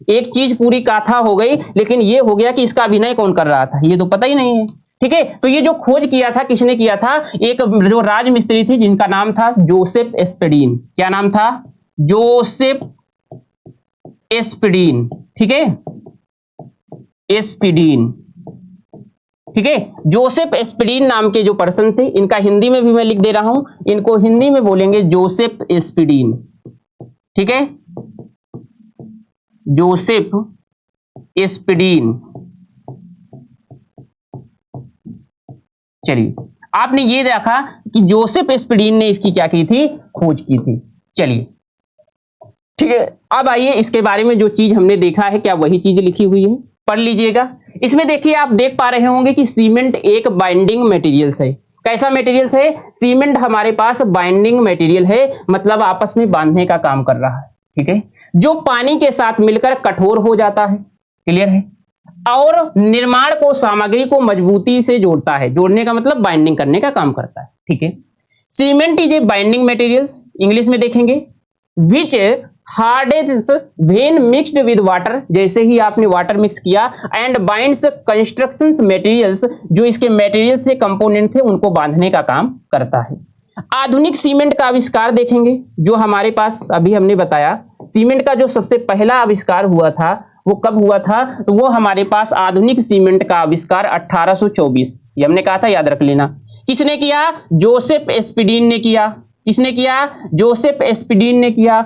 एक चीज पूरी गाथा हो गई, लेकिन ये हो गया कि इसका अभिनय कौन कर रहा था ये तो पता ही नहीं है, ठीक है। तो ये जो खोज किया था किसने किया था, एक जो राजमिस्त्री थी जिनका नाम था जोसेफ एस्पेडीन। क्या नाम था? जोसेफ एस्पेडीन, ठीक है, एस्पेडीन, ठीक है। जोसेफ एस्पेडीन नाम के जो पर्सन थे, इनका हिंदी में भी मैं लिख दे रहा हूं, इनको हिंदी में बोलेंगे जोसेफ एस्पेडीन, ठीक है, जोसेफ एस्पेडीन। चलिए, आपने ये देखा कि जोसेफ एस्पेडीन ने इसकी क्या की थी, खोज की थी। चलिए ठीक है, अब आइए इसके बारे में जो चीज हमने देखा है क्या वही चीज लिखी हुई है, पढ़ लीजिएगा। इसमें देखिए आप देख पा रहे होंगे कि सीमेंट एक बाइंडिंग मटेरियल्स है। कैसा मटेरियल्स है? सीमेंट हमारे पास बाइंडिंग मटेरियल है, मतलब आपस में बांधने का काम कर रहा है। ठीक है, जो पानी के साथ मिलकर कठोर हो जाता है, क्लियर है, और निर्माण को सामग्री को मजबूती से जोड़ता है। जोड़ने का मतलब बाइंडिंग करने का काम करता है। ठीक है, cement is a binding materials, English में देखेंगे, विच हार्डेन्स व्हेन मिक्स्ड विद वाटर, जैसे ही आपने वाटर मिक्स किया, एंड बाइंड्स कंस्ट्रक्शंस मटेरियल्स, जो इसके मटेरियल्स से कंपोनेंट थे उनको बांधने का काम करता है। आधुनिक सीमेंट का आविष्कार देखेंगे, जो हमारे पास अभी हमने बताया सीमेंट का जो सबसे पहला आविष्कार हुआ था वो कब हुआ था, तो वो हमारे पास आधुनिक सीमेंट का आविष्कार 1824, ये हमने कहा था, याद रख लेना। किसने किया? जोसेफ एस्पिडीन ने किया। किसने किया? जोसेफ एस्पिडीन ने किया।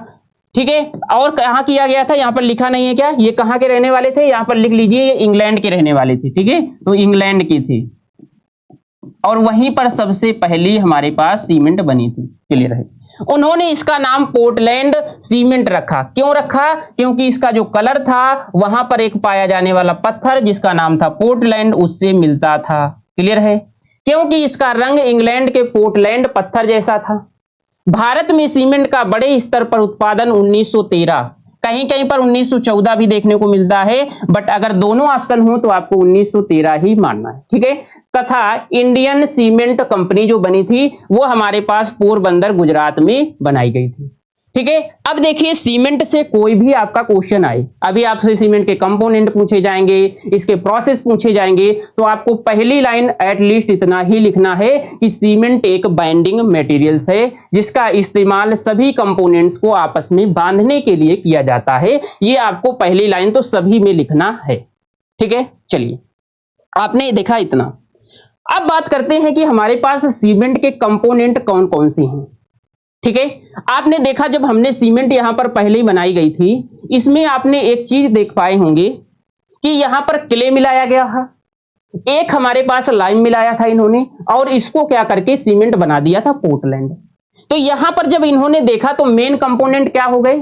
ठीक है, और कहां किया गया था? यहां पर लिखा नहीं है क्या? ये कहां के रहने वाले थे? यहां पर लिख लीजिए, ये इंग्लैंड के रहने वाले थे। ठीक है, तो इंग्लैंड की थी, और वहीं पर सबसे पहली हमारे पास सीमेंट बनी थी। क्लियर है, उन्होंने इसका नाम पोर्टलैंड सीमेंट रखा। क्यों रखा? क्योंकि इसका जो कलर था वहां पर एक पाया जाने वाला पत्थर जिसका नाम था पोर्टलैंड, उससे मिलता था। क्लियर है, क्योंकि इसका रंग इंग्लैंड के पोर्टलैंड पत्थर जैसा था। भारत में सीमेंट का बड़े स्तर पर उत्पादन 1913, कहीं कहीं पर 1914 भी देखने को मिलता है, बट अगर दोनों ऑप्शन हो तो आपको 1913 ही मानना है। ठीक है, तथा इंडियन सीमेंट कंपनी जो बनी थी वो हमारे पास पोरबंदर गुजरात में बनाई गई थी। ठीक है, अब देखिए सीमेंट से कोई भी आपका क्वेश्चन आए, अभी आपसे सीमेंट के कंपोनेंट पूछे जाएंगे, इसके प्रोसेस पूछे जाएंगे, तो आपको पहली लाइन एटलीस्ट इतना ही लिखना है कि सीमेंट एक बाइंडिंग मटेरियल्स है जिसका इस्तेमाल सभी कंपोनेंट्स को आपस में बांधने के लिए किया जाता है। ये आपको पहली लाइन तो सभी में लिखना है। ठीक है, चलिए आपने देखा इतना। अब बात करते हैं कि हमारे पास सीमेंट के कंपोनेंट कौन कौन से हैं। ठीक है, आपने देखा जब हमने सीमेंट यहां पर पहले ही बनाई गई थी, इसमें आपने एक चीज देख पाए होंगे कि यहां पर क्ले मिलाया गया है, एक हमारे पास लाइम मिलाया था इन्होंने, और इसको क्या करके सीमेंट बना दिया था पोर्टलैंड। तो यहां पर जब इन्होंने देखा तो मेन कंपोनेंट क्या हो गए?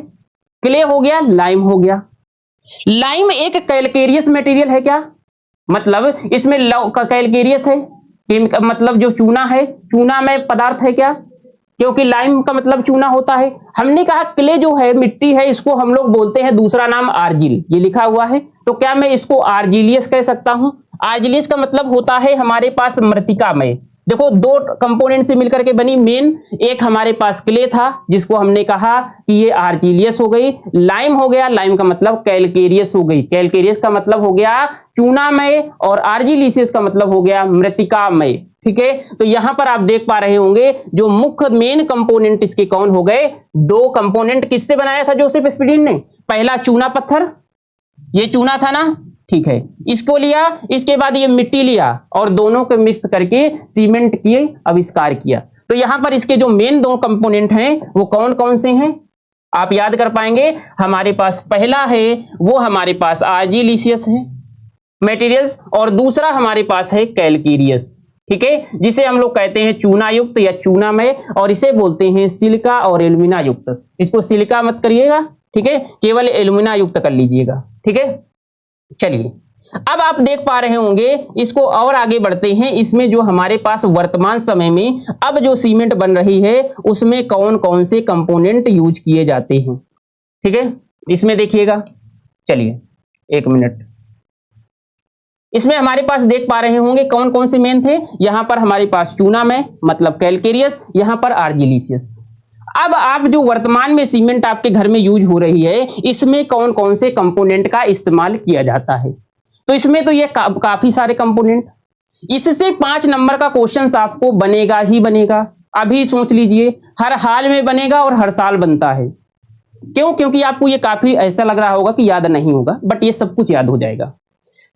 क्ले हो गया, लाइम हो गया। लाइम एक कैलकेरियस मटेरियल है क्या? मतलब इसमें कैलकेरियस है, मतलब जो चूना है, चूना में पदार्थ है क्या? क्योंकि लाइम का मतलब चूना होता है। हमने कहा क्ले जो है मिट्टी है, इसको हम लोग बोलते हैं दूसरा नाम आर्जिल, ये लिखा हुआ है, तो क्या मैं इसको आर्जिलियस कह सकता हूं? आर्जिलियस का मतलब होता है हमारे पास मृतिकामय। देखो दो कंपोनेंट से मिलकर के बनी मेन, एक हमारे पास क्ले था जिसको हमने कहा कि ये आर्जिलियस हो गई, लाइम हो गया, लाइम का मतलब कैलकेरियस हो गई, कैलकेरियस का मतलब हो गया चूनामय, और आर्जिलियस का मतलब हो गया मृतिकामय। ठीक है, तो यहां पर आप देख पा रहे होंगे जो मुख्य मेन कंपोनेंट इसके कौन हो गए? दो कंपोनेंट किससे बनाया था जोसेफ एस्पिडीन ने? पहला चूना पत्थर, ये चूना था ना, ठीक है, इसको लिया, इसके बाद ये मिट्टी लिया, और दोनों को मिक्स करके सीमेंट की आविष्कार किया। तो यहां पर इसके जो मेन दो कंपोनेंट हैं वो कौन कौन से हैं आप याद कर पाएंगे? हमारे पास पहला है वो हमारे पास आर्जिलियस है मटेरियल्स, और दूसरा हमारे पास है कैलकेरियस। ठीक है, जिसे हम लोग कहते हैं चूना युक्त या चूनामय, और इसे बोलते हैं सिलिका और एल्यूमिना युक्त। इसको सिलिका मत करिएगा, ठीक है, केवल एल्यूमिना युक्त कर लीजिएगा। ठीक है, चलिए अब आप देख पा रहे होंगे, इसको और आगे बढ़ते हैं। इसमें जो हमारे पास वर्तमान समय में अब जो सीमेंट बन रही है उसमें कौन कौन से कंपोनेंट यूज किए जाते हैं। ठीक है, इसमें देखिएगा, चलिए एक मिनट, इसमें हमारे पास देख पा रहे होंगे कौन कौन से मेन थे। यहां पर हमारे पास चूना में मतलब कैलकेरियस, यहां पर आर्जिलियस। अब आप जो वर्तमान में सीमेंट आपके घर में यूज हो रही है, इसमें कौन कौन से कंपोनेंट का इस्तेमाल किया जाता है? तो इसमें तो ये काफी सारे कंपोनेंट, इससे 5 नंबर का क्वेश्चन आपको बनेगा ही बनेगा। अभी सोच लीजिए, हर हाल में बनेगा और हर साल बनता है। क्यों? क्योंकि आपको ये काफी ऐसा लग रहा होगा कि याद नहीं होगा, बट ये सब कुछ याद हो जाएगा।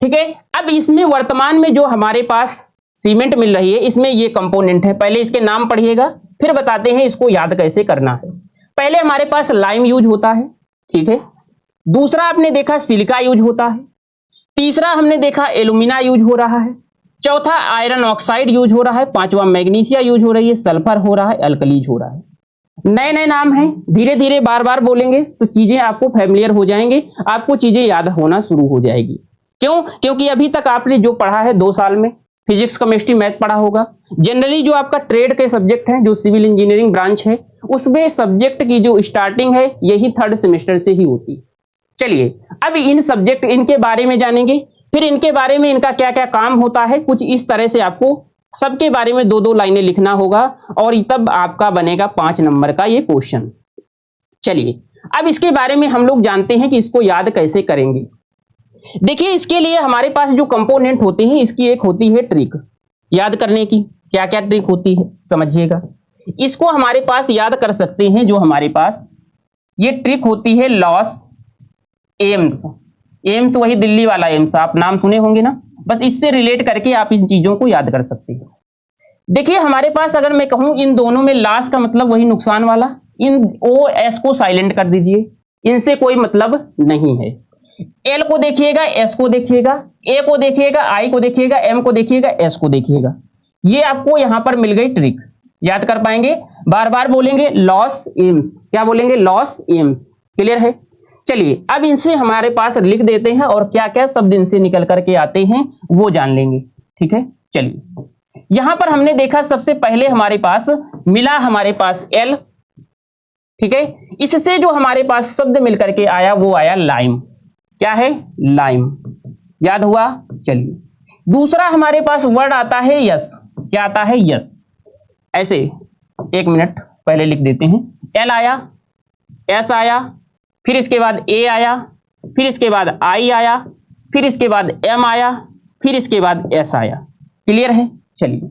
ठीक है, अब इसमें वर्तमान में जो हमारे पास सीमेंट मिल रही है इसमें ये कंपोनेंट है। पहले इसके नाम पढ़िएगा, फिर बताते हैं इसको याद कैसे करना है। पहले हमारे पास लाइम यूज होता है, ठीक है, दूसरा आपने देखा सिलिका यूज होता है, तीसरा हमने देखा एल्यूमिना यूज हो रहा है, चौथा आयरन ऑक्साइड यूज हो रहा है, पांचवा मैग्नीशिया यूज हो रही है, सल्फर हो रहा है, अल्कलीज हो रहा है। नए नए नाम हैं, धीरे धीरे बार बार बोलेंगे तो चीजें आपको फैमिलियर हो जाएंगे, आपको चीजें याद होना शुरू हो जाएगी। क्यों? क्योंकि अभी तक आपने जो पढ़ा है 2 साल में, फिजिक्स केमिस्ट्री मैथ पढ़ा होगा। जनरली जो आपका ट्रेड के सब्जेक्ट हैं, जो सिविल इंजीनियरिंग ब्रांच है, उसमें सब्जेक्ट की जो स्टार्टिंग है यही 3rd सेमेस्टर से ही होती है। चलिए अब इन सब्जेक्ट इनके बारे में जानेंगे, फिर इनके बारे में इनका क्या क्या काम होता है, कुछ इस तरह से आपको सबके बारे में 2-2 लाइनें लिखना होगा और तब आपका बनेगा 5 नंबर का ये क्वेश्चन। चलिए अब इसके बारे में हम लोग जानते हैं कि इसको याद कैसे करेंगे। देखिए इसके लिए हमारे पास जो कंपोनेंट होते हैं, इसकी एक होती है ट्रिक याद करने की। क्या क्या ट्रिक होती है समझिएगा। इसको हमारे पास याद कर सकते हैं, जो हमारे पास ये ट्रिक होती है लॉस एम्स। एम्स वही दिल्ली वाला एम्स, आप नाम सुने होंगे ना, बस इससे रिलेट करके आप इन चीजों को याद कर सकते हैं। देखिए हमारे पास अगर मैं कहूं इन दोनों में लॉस का मतलब वही नुकसान वाला, इन ओ एस को साइलेंट कर दीजिए, इनसे कोई मतलब नहीं है। एल को देखिएगा, एस को देखिएगा, ए को देखिएगा, आई को देखिएगा, एम को देखिएगा, एस को देखिएगा। ये आपको यहां पर मिल गई ट्रिक, याद कर पाएंगे। बार बार बोलेंगे लॉस एम्स, क्या बोलेंगे? Loss AIIMS. क्लियर है? चलिए अब इनसे हमारे पास लिख देते हैं और क्या क्या शब्द इनसे निकल करके आते हैं वो जान लेंगे। ठीक है, चलिए यहां पर हमने देखा सबसे पहले हमारे पास मिला, हमारे पास एल। ठीक है, इससे जो हमारे पास शब्द मिलकर के आया वो आया लाइम। क्या है? लाइम। याद हुआ? चलिए दूसरा हमारे पास वर्ड आता है यस। क्या आता है? यस। ऐसे 1 मिनट पहले लिख देते हैं। एल आया, एस आया, फिर इसके बाद ए आया, फिर इसके बाद आई आया, फिर इसके बाद एम आया, फिर इसके बाद एस आया। क्लियर है? चलिए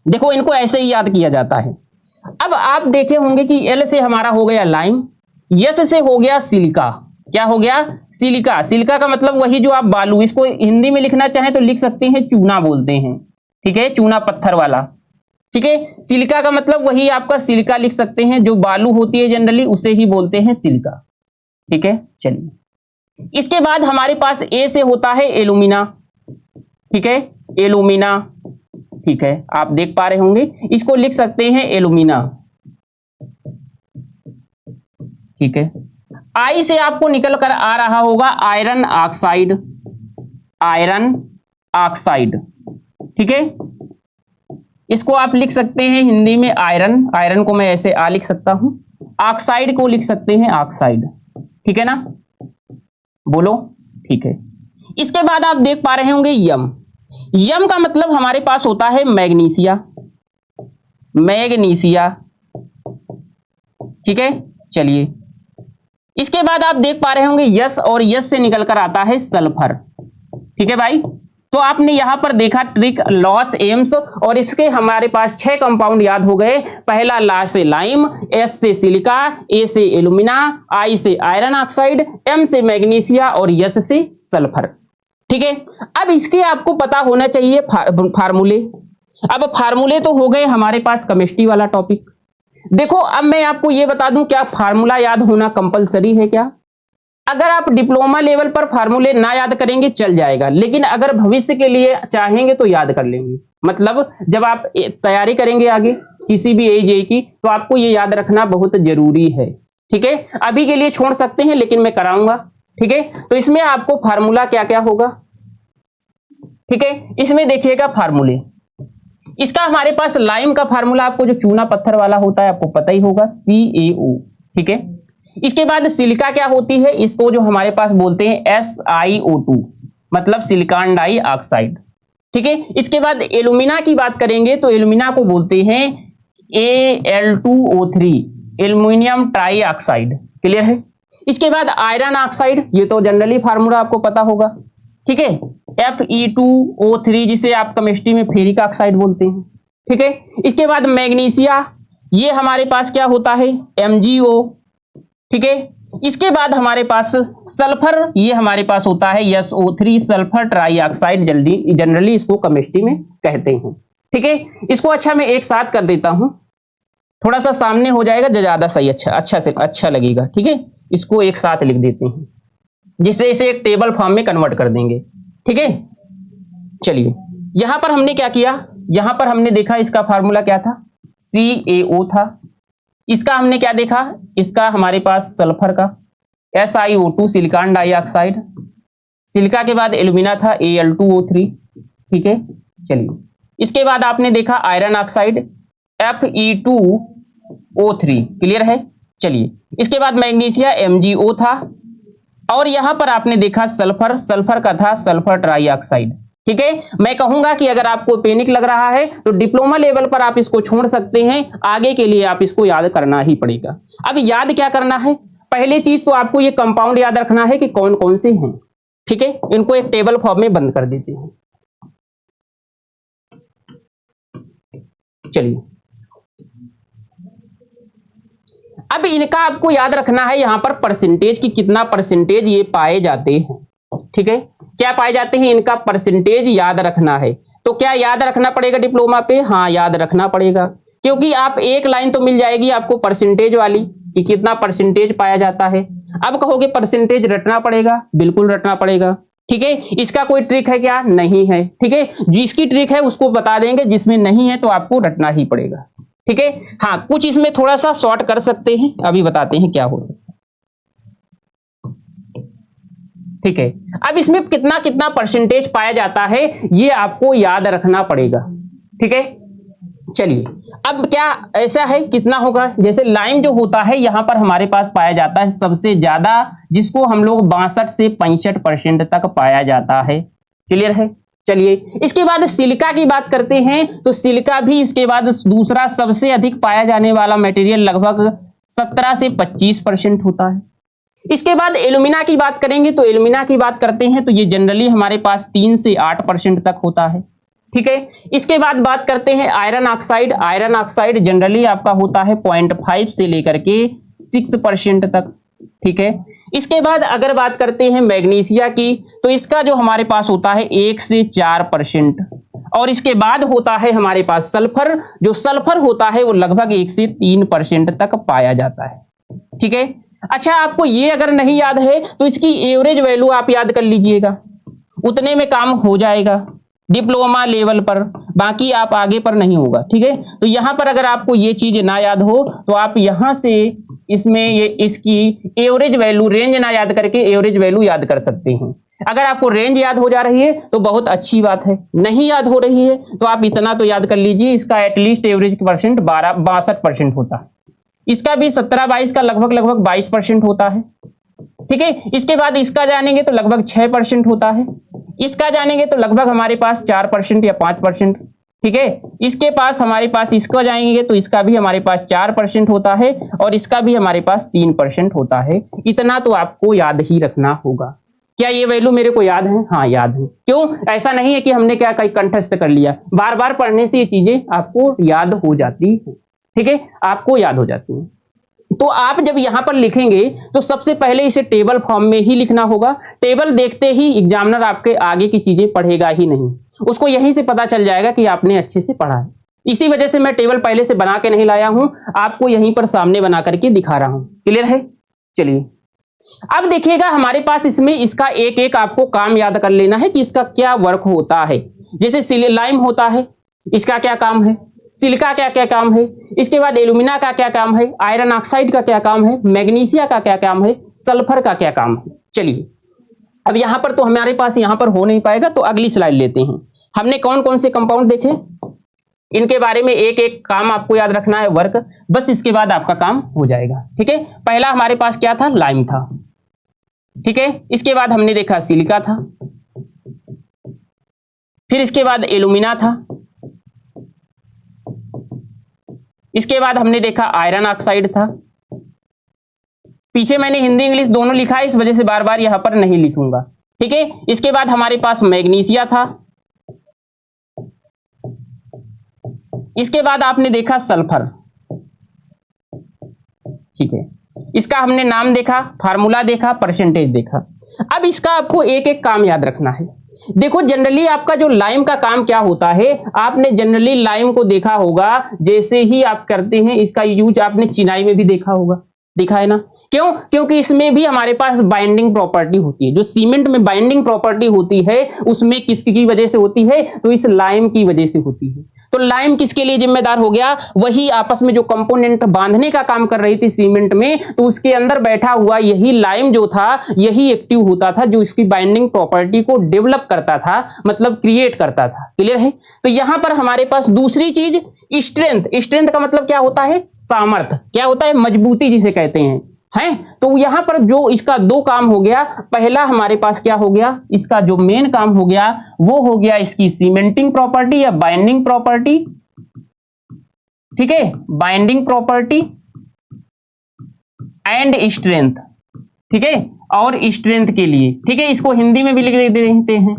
देखो इनको ऐसे ही याद किया जाता है। अब आप देखे होंगे कि एल से हमारा हो गया लाइम, यस से हो गया सिलिका। क्या हो गया? सिलिका। सिलिका का मतलब वही जो आप बालू, इसको हिंदी में लिखना चाहें तो लिख सकते हैं चूना बोलते हैं। ठीक है, चूना पत्थर वाला। ठीक है, सिलिका का मतलब वही आपका सिलिका लिख सकते हैं, जो बालू होती है जनरली उसे ही बोलते हैं सिलिका। ठीक है, चलिए इसके बाद हमारे पास ए से होता है एलुमिना। ठीक है, एलुमिना। ठीक है, आप देख पा रहे होंगे, इसको लिख सकते हैं एलुमिना। ठीक है, आई से आपको निकल कर आ रहा होगा आयरन ऑक्साइड। Iron oxide. ठीक है, इसको आप लिख सकते हैं हिंदी में आयरन। आयरन को मैं ऐसे आ लिख सकता हूं, ऑक्साइड को लिख सकते हैं ऑक्साइड। ठीक है ना, बोलो। ठीक है, इसके बाद आप देख पा रहे होंगे यम। यम का मतलब हमारे पास होता है मैग्नीशिया। मैग्नीशिया। ठीक है, चलिए इसके बाद आप देख पा रहे होंगे यस, और यस से निकल कर आता है सल्फर। ठीक है भाई, तो आपने यहां पर देखा ट्रिक लॉस एम्स, और इसके हमारे पास 6 कंपाउंड याद हो गए। पहला ला से लाइम, एस से सिलिका, ए से एलुमिना, आई से आयरन ऑक्साइड, एम से मैग्नीशिया और यस से सल्फर। ठीक है, अब इसके आपको पता होना चाहिए फार्मूले। अब फार्मूले तो हो गए हमारे पास केमिस्ट्री वाला टॉपिक। देखो अब मैं आपको यह बता दूं, क्या फार्मूला याद होना कंपलसरी है क्या? अगर आप डिप्लोमा लेवल पर फार्मूले ना याद करेंगे चल जाएगा, लेकिन अगर भविष्य के लिए चाहेंगे तो याद कर लेंगे। मतलब जब आप तैयारी करेंगे आगे किसी भी एजे की, तो आपको ये याद रखना बहुत जरूरी है। ठीक है, अभी के लिए छोड़ सकते हैं लेकिन मैं कराऊंगा। ठीक है, तो इसमें आपको फार्मूला क्या क्या होगा। ठीक है, इसमें देखिएगा फार्मूले। इसका हमारे पास लाइम का फार्मूला आपको जो चूना पत्थर वाला होता है आपको पता ही होगा, CaO। ठीक है, इसके बाद सिलिका क्या होती है, इसको जो हमारे पास बोलते हैं SiO2, मतलब सिलिकॉन डाइऑक्साइड। ठीक है, इसके बाद एलुमिना की बात करेंगे तो एलुमिना को बोलते हैं Al2O3, एल्यूमिनियम ट्राइऑक्साइड। क्लियर है? इसके बाद आयरन ऑक्साइड, ये तो जनरली फार्मूला आपको पता होगा। ठीक है, Fe2O3, जिसे आप केमिस्ट्री में फेरिक ऑक्साइड बोलते हैं। ठीक है, इसके बाद मैग्नीशिया, ये हमारे पास क्या होता है, MgO। ठीक है, इसके बाद हमारे पास सल्फर, ये हमारे पास होता है SO3, सल्फर ट्राइऑक्साइड जनरली इसको केमिस्ट्री में कहते हैं। ठीक है, इसको अच्छा मैं एक साथ कर देता हूं, थोड़ा सा सामने हो जाएगा ज्यादा सही, अच्छा लगेगा। ठीक है, इसको एक साथ लिख देते हैं, जिससे इसे एक टेबल फॉर्म में कन्वर्ट कर देंगे। ठीक है, चलिए यहां पर हमने क्या किया, यहां पर हमने देखा इसका फार्मूला क्या था, CaO था। इसका हमने क्या देखा, इसका हमारे पास सल्फर का SiO2 सिलिकॉन डाइऑक्साइड, सिलिका के बाद एल्यूमिना था Al2O3, ठीक है। चलिए इसके बाद आपने देखा आयरन ऑक्साइड Fe2O3, क्लियर है। चलिए इसके बाद मैग्नीशिया MgO था, और यहां पर आपने देखा सल्फर, सल्फर का था सल्फर ट्राइऑक्साइड, ठीक है। मैं कहूंगा कि अगर आपको पैनिक लग रहा है तो डिप्लोमा लेवल पर आप इसको छोड़ सकते हैं, आगे के लिए आप इसको याद करना ही पड़ेगा। अब याद क्या करना है, पहली चीज तो आपको ये कंपाउंड याद रखना है कि कौन कौन से हैं, ठीक है। इनको एक टेबल फॉर्म में बंद कर देते हैं। चलिए अब इनका आपको याद रखना है यहां पर परसेंटेज की, कितना परसेंटेज ये पाए जाते हैं, ठीक है। क्या पाए जाते हैं, इनका परसेंटेज याद रखना है। तो क्या याद रखना पड़ेगा डिप्लोमा पे, हाँ याद रखना पड़ेगा, क्योंकि आप एक लाइन तो मिल जाएगी आपको परसेंटेज वाली कि कितना परसेंटेज पाया जाता है। अब कहोगे परसेंटेज रटना पड़ेगा, बिल्कुल रटना पड़ेगा, ठीक है। इसका कोई ट्रिक है क्या, नहीं है, ठीक है। जिसकी ट्रिक है उसको बता देंगे, जिसमें नहीं है तो आपको रटना ही पड़ेगा, ठीक है। हाँ कुछ इसमें थोड़ा सा शॉर्ट कर सकते हैं, अभी बताते हैं क्या हो सकता है, ठीक है। अब इसमें कितना कितना परसेंटेज पाया जाता है ये आपको याद रखना पड़ेगा, ठीक है। चलिए अब क्या ऐसा है, कितना होगा, जैसे लाइम जो होता है यहां पर हमारे पास पाया जाता है सबसे ज्यादा, जिसको हम लोग 62 से 65% तक पाया जाता है, क्लियर है। चलिए इसके बाद सिलिका की बात करते हैं, तो सिलिका भी इसके बाद दूसरा सबसे अधिक पाया जाने वाला मटेरियल, लगभग 17 से 25% होता है। इसके बाद एल्यूमिना की बात करेंगे, तो एल्यूमिना की बात करते हैं तो ये जनरली हमारे पास 3 से 8% तक होता है, ठीक है। इसके बाद बात करते हैं iron oxide, iron oxide generally आपका होता है 0.5 से लेकर के 6% तक, ठीक है। इसके बाद अगर बात करते हैं मैग्नीशिया की, तो इसका जो हमारे पास होता है 1 से 4%, और इसके बाद होता है हमारे पास सल्फर, जो सल्फर होता है वो लगभग 1 से 3% तक पाया जाता है, ठीक है। अच्छा आपको ये अगर नहीं याद है तो इसकी एवरेज वैल्यू आप याद कर लीजिएगा, उतने में काम हो जाएगा डिप्लोमा लेवल पर, बाकी आप आगे पर नहीं होगा, ठीक है। तो यहां पर अगर आपको ये चीज ना याद हो तो आप यहां से इसमें ये इसकी एवरेज वैल्यू, रेंज ना याद करके एवरेज वैल्यू याद कर सकते हैं। अगर आपको रेंज याद हो जा रही है तो बहुत अच्छी बात है, नहीं याद हो रही है तो आप इतना तो याद कर लीजिए, इसका एटलीस्ट एवरेज परसेंट 62% होता है, इसका भी 17-22 का लगभग 22% होता है, ठीक है। इसके बाद इसका जानेंगे तो लगभग 6% होता है, इसका जानेंगे तो लगभग हमारे पास 4% या 5%, ठीक है। इसके पास हमारे पास इसको जाएंगे तो इसका भी हमारे पास 4% होता है, और इसका भी हमारे पास 3% होता है। इतना तो आपको याद ही रखना होगा। क्या ये वैल्यू मेरे को याद है, हाँ याद है। क्यों, ऐसा नहीं है कि हमने क्या कहीं कंठस्थ कर लिया, बार बार पढ़ने से ये चीजें आपको याद हो जाती है, ठीक है, आपको याद हो जाती है। तो आप जब यहां पर लिखेंगे तो सबसे पहले इसे टेबल फॉर्म में ही लिखना होगा। टेबल देखते ही एग्जामिनर आपके आगे की चीजें पढ़ेगा ही नहीं, उसको यहीं से पता चल जाएगा कि आपने अच्छे से पढ़ा है। इसी वजह से मैं टेबल पहले से बना के नहीं लाया हूं, आपको यहीं पर सामने बना करके दिखा रहा हूं, क्लियर है। चलिए अब देखिएगा हमारे पास इसमें इसका एक एक आपको काम याद कर लेना है कि इसका क्या वर्क होता है। जैसे लाइम होता है, इसका क्या काम है, सिलिका का क्या काम है, इसके बाद एल्यूमिना का क्या काम है, आयरन ऑक्साइड का क्या काम है, मैग्नीशिया का क्या काम है, सल्फर का क्या काम है। चलिए अब यहां पर तो हमारे पास यहां पर हो नहीं पाएगा, तो अगली स्लाइड लेते हैं। हमने कौन कौन से कंपाउंड देखे, इनके बारे में एक एक काम आपको याद रखना है, वर्क, बस इसके बाद आपका काम हो जाएगा, ठीक है। पहला हमारे पास क्या था, लाइम था, ठीक है। इसके बाद हमने देखा सिलिका था, फिर इसके बाद एल्यूमिना था, इसके बाद हमने देखा आयरन ऑक्साइड था। पीछे मैंने हिंदी इंग्लिश दोनों लिखा है, इस वजह से बार बार यहां पर नहीं लिखूंगा, ठीक है। इसके बाद हमारे पास मैग्नीशिया था, इसके बाद आपने देखा सल्फर, ठीक है। इसका हमने नाम देखा, फार्मूला देखा, परसेंटेज देखा। अब इसका आपको एक एक काम याद रखना है। देखो जनरली आपका जो लाइम का काम क्या होता है, आपने जनरली लाइम को देखा होगा, जैसे ही आप करते हैं इसका यूज आपने चिनाई में भी देखा होगा, दिखा है ना। क्यों? क्योंकि इसमें भी हमारे पास बाइंडिंग प्रॉपर्टी होती है। जो सीमेंट में बाइंडिंग प्रॉपर्टी होती है उसमें किसकी वजह से होती है? तो इस लाइम की वजह से होती है। तो लाइम किसके लिए जिम्मेदार हो गया? वही आपस में जो कंपोनेंट बांधने का काम कर रही थी सीमेंट में, तो उसके अंदर बैठा हुआ यही लाइम जो था यही एक्टिव होता था, जो इसकी बाइंडिंग प्रॉपर्टी को डेवलप करता था, मतलब क्रिएट करता था। क्लियर है? तो यहां पर हमारे पास दूसरी चीज स्ट्रेंथ। स्ट्रेंथ का मतलब क्या होता है? सामर्थ्य। क्या होता है? मजबूती जिसे कहते हैं। तो यहां पर जो इसका दो काम हो गया, पहला हमारे पास क्या हो गया? इसका जो मेन काम हो गया वो हो गया इसकी सीमेंटिंग प्रॉपर्टी या बाइंडिंग प्रॉपर्टी। ठीक है, बाइंडिंग प्रॉपर्टी एंड स्ट्रेंथ। ठीक है, और स्ट्रेंथ के लिए, ठीक है, इसको हिंदी में भी लिख देते हैं,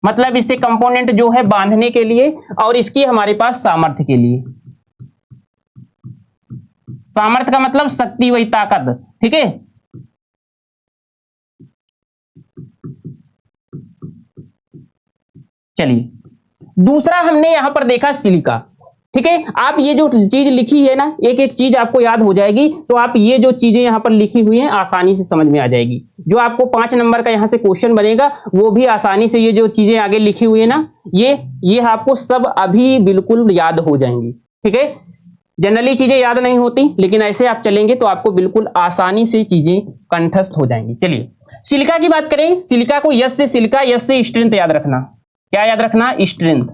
मतलब इससे कंपोनेंट जो है बांधने के लिए, और इसकी हमारे पास सामर्थ्य के लिए। सामर्थ्य का मतलब शक्ति, वही ताकत। ठीक है, चलिए दूसरा हमने यहां पर देखा सिलिका। ठीक है, आप ये जो चीज लिखी है ना, एक एक चीज आपको याद हो जाएगी, तो आप ये जो चीजें यहां पर लिखी हुई हैं आसानी से समझ में आ जाएगी। जो आपको 5 नंबर का यहां से क्वेश्चन बनेगा वो भी आसानी से, ये जो चीजें आगे लिखी हुई है ना, ये आपको सब अभी बिल्कुल याद हो जाएंगी। ठीक है, जनरली चीजें याद नहीं होती, लेकिन ऐसे आप चलेंगे तो आपको बिल्कुल आसानी से चीजें कंठस्थ हो जाएंगी। चलिए सिलिका की बात करें। सिलिका को यस से सिलिका, यस से स्ट्रेंथ याद रखना। क्या याद रखना? स्ट्रेंथ।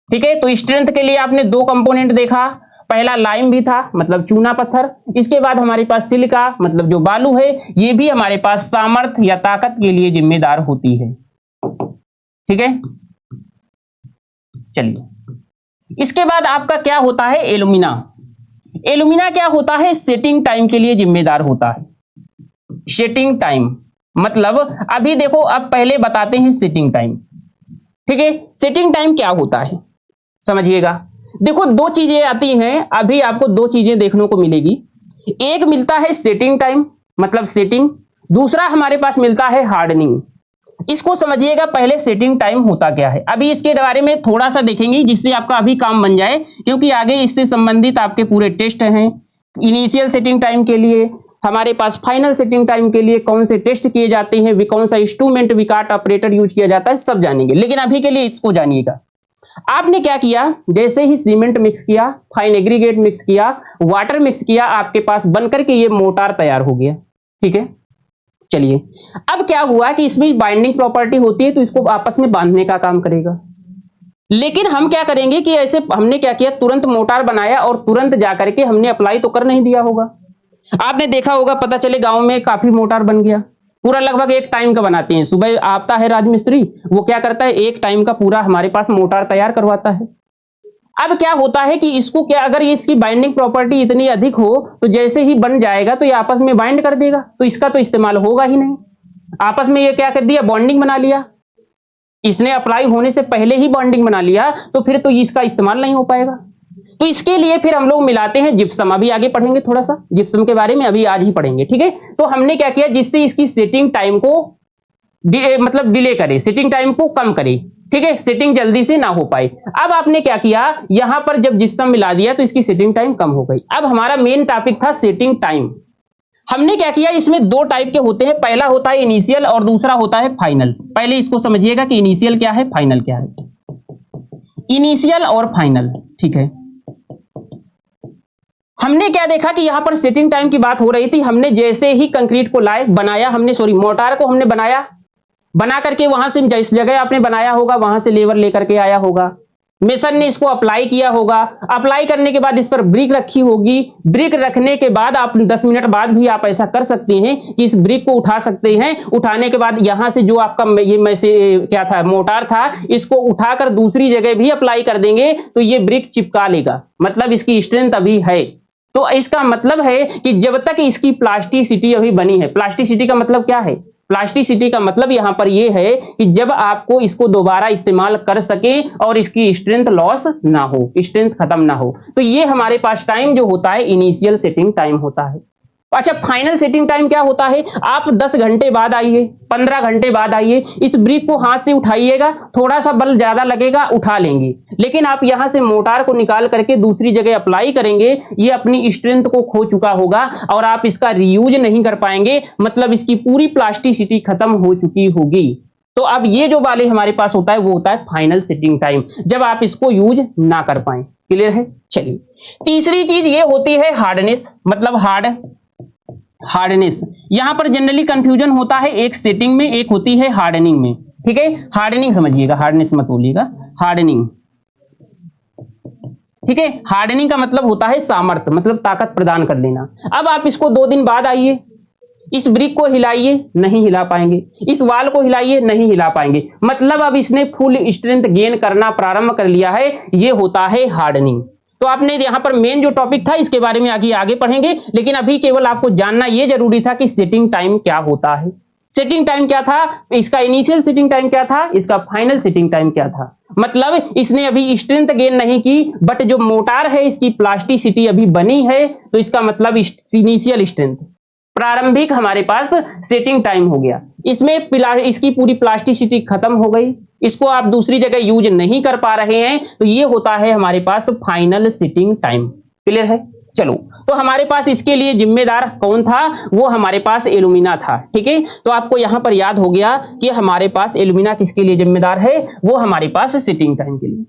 ठीक है, तो स्ट्रेंथ के लिए आपने दो कंपोनेंट देखा, पहला लाइम भी था मतलब चूना पत्थर, इसके बाद हमारे पास सिलिका मतलब जो बालू है, ये भी हमारे पास सामर्थ्य या ताकत के लिए जिम्मेदार होती है। ठीक है, चलिए इसके बाद आपका क्या होता है? एल्यूमिना। एल्यूमिना क्या होता है? सेटिंग टाइम के लिए जिम्मेदार होता है। सेटिंग टाइम मतलब अभी देखो, अब पहले बताते हैं सेटिंग टाइम। ठीक है, सेटिंग टाइम क्या होता है समझिएगा। देखो दो चीजें आती हैं, अभी आपको दो चीजें देखने को मिलेगी। एक मिलता है सेटिंग टाइम मतलब सेटिंग, दूसरा हमारे पास मिलता है हार्डनिंग। इसको समझिएगा पहले सेटिंग टाइम होता क्या है, अभी इसके बारे में थोड़ा सा देखेंगे जिससे आपका अभी काम बन जाए, क्योंकि आगे इससे संबंधित आपके पूरे टेस्ट हैं। इनिशियल सेटिंग टाइम के लिए, हमारे पास फाइनल सेटिंग टाइम के लिए कौन से टेस्ट किए जाते हैं, कौन सा इंस्ट्रूमेंट विकाट ऑपरेटर यूज किया जाता है, सब जानेंगे। लेकिन अभी के लिए इसको जानिएगा। आपने क्या किया? जैसे ही सीमेंट मिक्स किया, फाइन एग्रीगेट मिक्स किया, वाटर मिक्स किया, आपके पास बनकर के ये मोटार तैयार हो गया। ठीक है, चलिए अब क्या हुआ कि इसमें बाइंडिंग प्रॉपर्टी होती है, तो इसको आपस में बांधने का काम करेगा। लेकिन हम क्या करेंगे कि ऐसे हमने क्या किया, तुरंत मोटार बनाया और तुरंत जाकर के हमने अप्लाई तो कर नहीं दिया होगा। आपने देखा होगा, पता चले गांव में काफी मोटार बन गया, पूरा लगभग एक टाइम का बनाते हैं। सुबह आता है राजमिस्त्री, वो क्या करता है, एक टाइम का पूरा हमारे पास मोटार तैयार करवाता है। अब क्या होता है कि इसको क्या, अगर इसकी बाइंडिंग प्रॉपर्टी इतनी अधिक हो तो जैसे ही बन जाएगा तो ये आपस में बाइंड कर देगा, तो इसका तो इस्तेमाल होगा ही नहीं। आपस में ये क्या कर दिया, बॉन्डिंग बना लिया। इसने अप्लाई होने से पहले ही बॉन्डिंग बना लिया, तो फिर तो इसका इस्तेमाल नहीं हो पाएगा। तो इसके लिए फिर हम लोग मिलाते हैं जिप्सम। अभी आगे पढ़ेंगे थोड़ा सा जिप्सम के बारे में, अभी आज ही पढ़ेंगे। ठीक है, तो हमने क्या किया, जिससे इसकी सेटिंग टाइम को मतलब डिले करे, सेटिंग टाइम को कम करे। ठीक है, सेटिंग जल्दी से ना हो पाए। अब आपने क्या किया, यहां पर जब जिप्सम मिला दिया तो इसकी सेटिंग टाइम कम हो गई। अब हमारा मेन टॉपिक था सेटिंग टाइम। हमने क्या किया, इसमें दो टाइप के होते हैं, पहला होता है इनिशियल और दूसरा होता है फाइनल। पहले इसको समझिएगा कि इनिशियल क्या है, फाइनल क्या है। इनिशियल और फाइनल, ठीक है। हमने क्या देखा कि यहां पर सेटिंग टाइम की बात हो रही थी। हमने जैसे ही कंक्रीट को लाए, बनाया हमने, मोटार को हमने बनाया, बना करके वहां से जिस जगह आपने बनाया होगा वहां से लेबर लेकर के आया होगा, मेसन ने इसको अप्लाई किया होगा। अप्लाई करने के बाद इस पर ब्रिक रखी होगी। ब्रिक रखने के बाद आप 10 मिनट बाद भी आप ऐसा कर सकते हैं कि इस ब्रिक को उठा सकते हैं। उठाने के बाद यहां से जो आपका ये क्या था, मोटार था, इसको उठाकर दूसरी जगह भी अप्लाई कर देंगे तो ये ब्रिक चिपका लेगा, मतलब इसकी स्ट्रेंथ अभी है। तो इसका मतलब है कि जब तक इसकी प्लास्टिसिटी अभी बनी है, प्लास्टिसिटी का मतलब क्या है, प्लास्टिसिटी का मतलब यहां पर यह है कि जब आपको इसको दोबारा इस्तेमाल कर सके और इसकी स्ट्रेंथ लॉस ना हो, स्ट्रेंथ खत्म ना हो, तो ये हमारे पास टाइम जो होता है इनिशियल सेटिंग टाइम होता है। अच्छा, फाइनल सेटिंग टाइम क्या होता है? आप 10 घंटे बाद आइए, 15 घंटे बाद आइए, इस ब्रिक को हाथ से उठाइएगा, थोड़ा सा बल ज्यादा लगेगा, उठा लेंगे, लेकिन आप यहां से मोटार को निकाल करके दूसरी जगह अप्लाई करेंगे, ये अपनी स्ट्रेंथ को खो चुका होगा और आप इसका रीयूज नहीं कर पाएंगे, मतलब इसकी पूरी प्लास्टिसिटी खत्म हो चुकी होगी। तो अब ये जो वाले हमारे पास होता है वो होता है फाइनल सेटिंग टाइम, जब आप इसको यूज ना कर पाए। क्लियर है? चलिए, तीसरी चीज ये होती है हार्डनेस, मतलब हार्डनेस। यहां पर जनरली कंफ्यूजन होता है, एक सेटिंग में, एक होती है हार्डनिंग में। ठीक है, हार्डनिंग समझिएगा, हार्डनेस मत बोलिएगा, हार्डनिंग। ठीक है, हार्डनिंग का मतलब होता है सामर्थ्य, मतलब ताकत प्रदान कर देना। अब आप इसको 2 दिन बाद आइए, इस ब्रिक को हिलाइए, नहीं हिला पाएंगे, इस वाल को हिलाइए, नहीं हिला पाएंगे, मतलब अब इसने फुल स्ट्रेंथ गेन करना प्रारंभ कर लिया है, ये होता है हार्डनिंग। तो आपने यहां पर मेन जो टॉपिक था इसके बारे में आगे पढ़ेंगे, लेकिन अभी केवल आपको जानना यह जरूरी था कि सेटिंग टाइम क्या होता है। सेटिंग टाइम क्या था, इसका इनिशियल सेटिंग टाइम क्या था, इसका फाइनल सेटिंग टाइम क्या था। मतलब इसने अभी स्ट्रेंथ गेन नहीं की, बट जो मोटार है इसकी प्लास्टिसिटी अभी बनी है, तो इसका मतलब इनिशियल स्ट्रेंथ, प्रारंभिक हमारे पास सेटिंग टाइम हो गया। इसमें इसकी पूरी प्लास्टिसिटी खत्म हो गई, इसको आप दूसरी जगह यूज नहीं कर पा रहे हैं, तो ये होता है हमारे पास फाइनल सेटिंग टाइम। क्लियर है? चलो, तो हमारे पास इसके लिए जिम्मेदार कौन था, वो हमारे पास एल्यूमिना था। ठीक है, तो आपको यहां पर याद हो गया कि हमारे पास एल्यूमिना किसके लिए जिम्मेदार है, वो हमारे पास सेटिंग टाइम के लिए।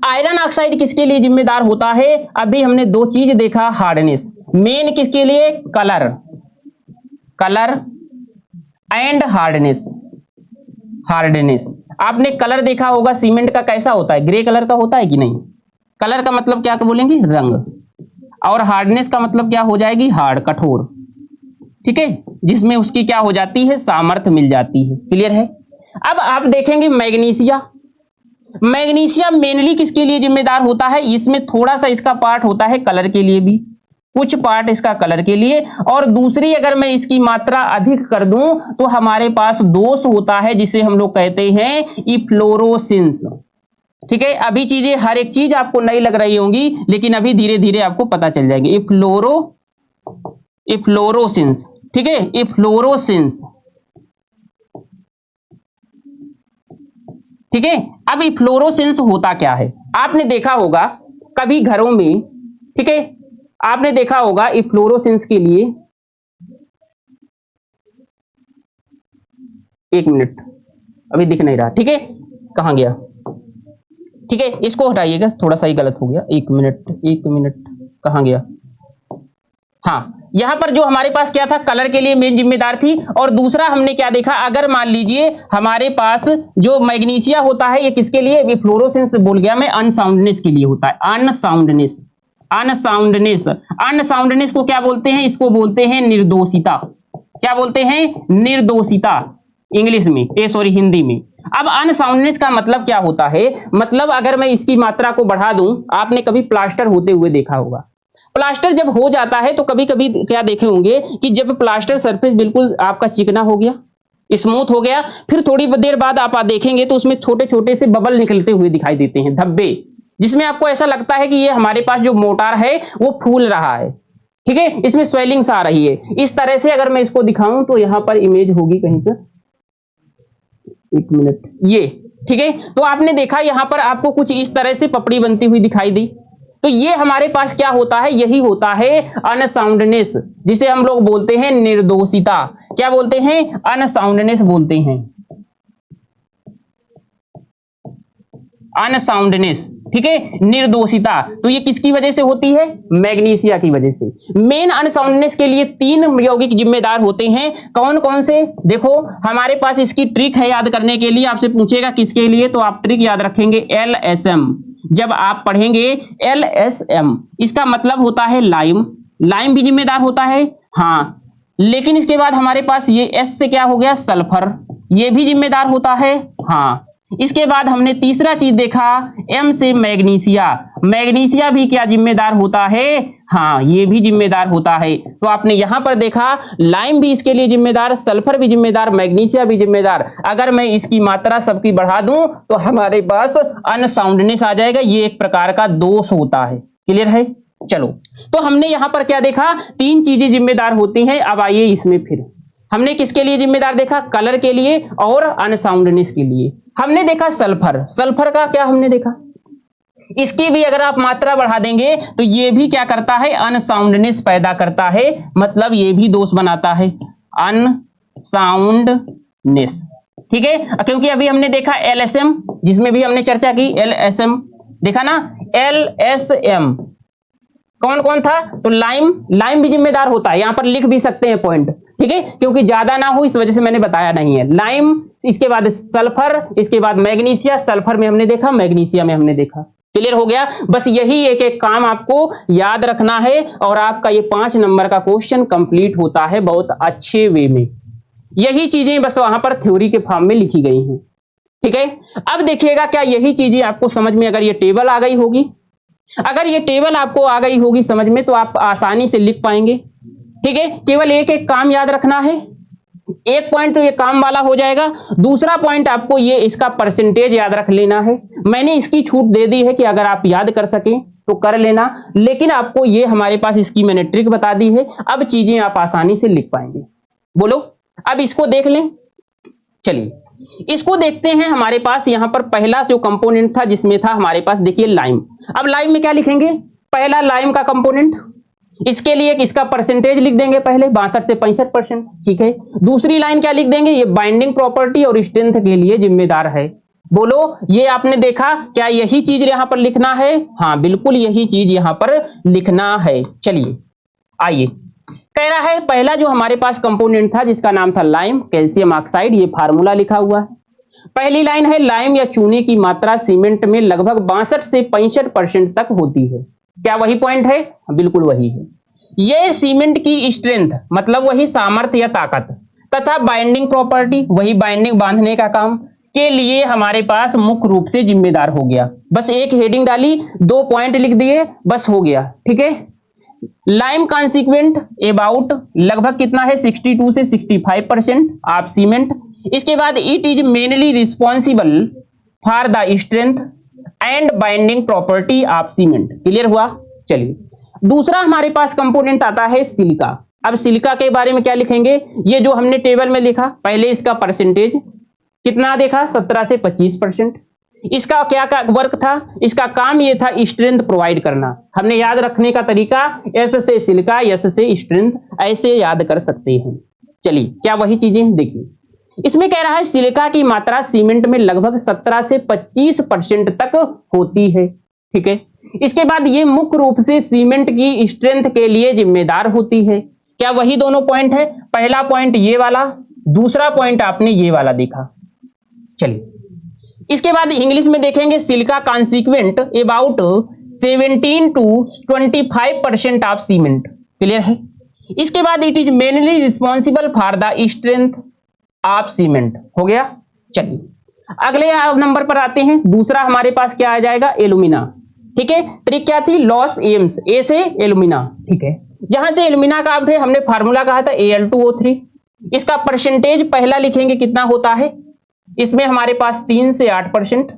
आयरन ऑक्साइड किसके लिए जिम्मेदार होता है, अभी हमने 2 चीज देखा, हार्डनेस, मेन किसके लिए, कलर एंड हार्डनेस। आपने कलर देखा होगा सीमेंट का, कैसा होता है, ग्रे कलर का होता है कि नहीं। कलर का मतलब क्या बोलेंगे, रंग, और हार्डनेस का मतलब क्या हो जाएगी, हार्ड, कठोर। ठीक है, जिसमें उसकी क्या हो जाती है, सामर्थ्य मिल जाती है। क्लियर है? अब आप देखेंगे मैग्नीशिया मेनली किसके लिए जिम्मेदार होता है, इसमें थोड़ा सा इसका पार्ट होता है कलर के लिए भी, कुछ पार्ट इसका कलर के लिए, और दूसरी अगर मैं इसकी मात्रा अधिक कर दूं तो हमारे पास दोष होता है जिसे हम लोग कहते हैं इफ्लोरोसेंस। ठीक है, अभी चीजें, हर एक चीज आपको नई लग रही होंगी, लेकिन अभी धीरे धीरे आपको पता चल जाएगी। इफ्लोरोसेंस। ठीक है, इफ्लोरोसेंस। ठीक है, अब इफ्लोरोसेंस होता क्या है, आपने देखा होगा कभी घरों में, ठीक है, आपने देखा होगा इफ्लोरोसेंस के लिए, 1 मिनट, अभी दिख नहीं रहा। ठीक है, कहां गया, ठीक है, इसको हटाइएगा, थोड़ा सा ही गलत हो गया, 1 मिनट, कहां गया। हाँ, यहां पर जो हमारे पास क्या था, कलर के लिए मेन जिम्मेदार थी, और दूसरा हमने क्या देखा, अगर मान लीजिए हमारे पास जो मैग्नीशिया होता है, ये किसके लिए, फ्लोरोसेंस बोल गया मैं, अनसाउंडनेस के लिए होता है, अनसाउंडनेस को क्या बोलते हैं, इसको बोलते हैं निर्दोषिता। क्या बोलते हैं, निर्दोषिता, इंग्लिश में, सॉरी हिंदी में। अब अनसाउंडनेस का मतलब क्या होता है, मतलब अगर मैं इसकी मात्रा को बढ़ा दूं, आपने कभी प्लास्टर होते हुए देखा होगा, प्लास्टर जब हो जाता है तो कभी कभी क्या देखे होंगे कि जब प्लास्टर सरफेस बिल्कुल आपका चिकना हो गया, स्मूथ हो गया, फिर थोड़ी देर बाद आप देखेंगे तो उसमें छोटे छोटे से बबल निकलते हुए दिखाई देते हैं, धब्बे, जिसमें आपको ऐसा लगता है कि ये हमारे पास जो मोटार है वो फूल रहा है। ठीक है, इसमें स्वेलिंग्स आ रही है। इस तरह से अगर मैं इसको दिखाऊं तो यहां पर इमेज होगी कहीं पर, 1 मिनट, ये। ठीक है, तो आपने देखा यहां पर आपको कुछ इस तरह से पपड़ी बनती हुई दिखाई दी, तो ये हमारे पास क्या होता है, यही होता है अनसाउंडनेस, जिसे हम लोग बोलते हैं निर्दोषिता। क्या बोलते हैं, अनसाउंडनेस बोलते हैं, अनसाउंडनेस। ठीक है, निर्दोषिता, तो ये किसकी वजह से होती है, मैग्नीशिया की वजह से। मेन अनसाउंडनेस के लिए 3 यौगिक जिम्मेदार होते हैं, कौन कौन से, देखो हमारे पास इसकी ट्रिक है याद करने के लिए, आपसे पूछेगा किसके लिए, तो आप ट्रिक याद रखेंगे, LSM। जब आप पढ़ेंगे LSM, इसका मतलब होता है लाइम, लाइम भी जिम्मेदार होता है, हाँ, लेकिन इसके बाद हमारे पास ये S से क्या हो गया, सल्फर, ये भी जिम्मेदार होता है, हाँ। इसके बाद हमने तीसरा चीज देखा, M से मैग्नीशिया, मैग्नीशिया भी क्या जिम्मेदार होता है, हाँ, ये भी जिम्मेदार होता है। तो आपने यहां पर देखा लाइम भी इसके लिए जिम्मेदार, सल्फर भी जिम्मेदार, मैग्नीशिया भी जिम्मेदार। अगर मैं इसकी मात्रा सबकी बढ़ा दूं तो हमारे पास अनसाउंडनेस आ जाएगा, ये एक प्रकार का दोष होता है। क्लियर है? चलो, तो हमने यहां पर क्या देखा, तीन चीजें जिम्मेदार होती हैं। अब आइए इसमें फिर हमने किसके लिए जिम्मेदार देखा, कलर के लिए और अनसाउंडनेस के लिए। हमने देखा सल्फर, सल्फर का क्या हमने देखा, इसकी भी अगर आप मात्रा बढ़ा देंगे तो ये भी क्या करता है, अनसाउंडनेस पैदा करता है, मतलब ये भी दोष बनाता है, अनसाउंडनेस। ठीक है, क्योंकि अभी हमने देखा एलएसएम, जिसमें भी हमने चर्चा की, एलएसएम देखा ना, एलएसएम कौन कौन था, तो लाइम, लाइम भी जिम्मेदार होता है, यहां पर लिख भी सकते हैं पॉइंट, ठीक है, क्योंकि ज्यादा ना हो इस वजह से मैंने बताया नहीं है। लाइम, इसके बाद सल्फर, इसके बाद मैग्नीशिया, सल्फर में हमने देखा, मैग्नीशिया में हमने देखा। क्लियर हो गया, बस यही एक एक काम आपको याद रखना है और आपका ये 5 नंबर का क्वेश्चन कंप्लीट होता है बहुत अच्छे वे में। यही चीजें बस वहां पर थ्योरी के फॉर्म में लिखी गई हैं। ठीक है, अब देखिएगा क्या यही चीजें आपको समझ में, अगर ये टेबल आ गई होगी, अगर ये टेबल आपको आ गई होगी समझ में, तो आप आसानी से लिख पाएंगे। ठीक है, केवल एक एक काम याद रखना है, एक पॉइंट तो ये काम वाला हो जाएगा, दूसरा पॉइंट आपको ये इसका परसेंटेज याद रख लेना है। मैंने इसकी छूट दे दी है कि अगर आप याद कर सकें तो कर लेना, लेकिन आपको ये हमारे पास इसकी मैंने ट्रिक बता दी है, अब चीजें आप आसानी से लिख पाएंगे। बोलो, अब इसको देख लें। चलिए इसको देखते हैं। हमारे पास यहां पर पहला जो कंपोनेंट था जिसमें था हमारे पास, देखिए लाइम। अब लाइम में क्या लिखेंगे, पहला लाइम का कंपोनेंट, इसके लिए इसका परसेंटेज लिख देंगे पहले 62 से 65%। ठीक है, दूसरी लाइन क्या लिख देंगे, ये बाइंडिंग प्रॉपर्टी और स्ट्रेंथ के लिए जिम्मेदार है। बोलो, ये आपने देखा, क्या यही चीज यहां पर लिखना है, हाँ बिल्कुल यही चीज यहां पर लिखना है। चलिए आइए, कह रहा है पहला जो हमारे पास कंपोनेंट था जिसका नाम था लाइम, कैल्शियम ऑक्साइड, ये फार्मूला लिखा हुआ है। पहली लाइन है, लाइम या चूने की मात्रा सीमेंट में लगभग 62 से 65% तक होती है। क्या वही पॉइंट है, बिल्कुल वही है। ये सीमेंट की स्ट्रेंथ, मतलब वही सामर्थ्य या ताकत, तथा बाइंडिंग प्रॉपर्टी, वही बाइंडिंग बांधने का काम के लिए हमारे पास मुख्य रूप से जिम्मेदार हो गया। बस एक हेडिंग डाली, 2 पॉइंट लिख दिए, बस हो गया। ठीक है, लाइम कॉन्सिक्वेंट अबाउट लगभग कितना है, 62 से 65% ऑफ सीमेंट। इसके बाद it is mainly responsible for the strength and binding property of cement. Clear हुआ। चलिए दूसरा हमारे पास कंपोनेंट आता है सिलिका। अब सिलिका के बारे में क्या लिखेंगे, ये जो हमने टेबल में लिखा, पहले इसका परसेंटेज कितना देखा, 17 से 25%। इसका क्या वर्क था, इसका काम ये था स्ट्रेंथ प्रोवाइड करना। हमने याद रखने का तरीका, एस से सिलिका, एस से स्ट्रेंथ, ऐसे याद कर सकते हैं। चलिए क्या वही चीजें देखिए, इसमें कह रहा है सिलिका की मात्रा सीमेंट में लगभग 17 से 25% तक होती है। ठीक है, इसके बाद ये मुख्य रूप से सीमेंट की स्ट्रेंथ के लिए जिम्मेदार होती है। क्या वही दोनों पॉइंट है, पहला पॉइंट ये वाला, दूसरा पॉइंट आपने ये वाला देखा। चलिए इसके बाद इंग्लिश में देखेंगे, silica consequent about 17 to 25% of cement. Clear है। इसके बाद it is mainly responsible for the strength of cement. हो गया। चलिए अगले नंबर पर आते हैं। दूसरा हमारे पास क्या आ जाएगा, एल्यूमिना। ठीक है, ट्रिक क्या थी, लॉस एम्स, ए से एल्यूमिना। ठीक है, यहां से एल्यूमिना का हमने फार्मूला कहा था Al2O3। इसका परसेंटेज पहला लिखेंगे कितना होता है, इसमें हमारे पास 3 से 8%।